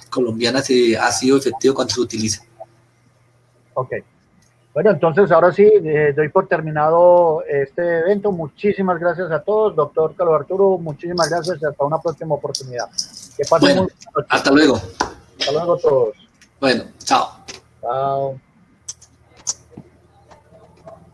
colombianas ha sido efectivo cuando se utiliza. Ok. Bueno, entonces ahora sí, doy por terminado este evento. Muchísimas gracias a todos. Doctor Carlos Arturo, muchísimas gracias y hasta una próxima oportunidad. Que pasen muy buenas noches. Hasta luego. Hasta luego a todos. Bueno, chao. Chao.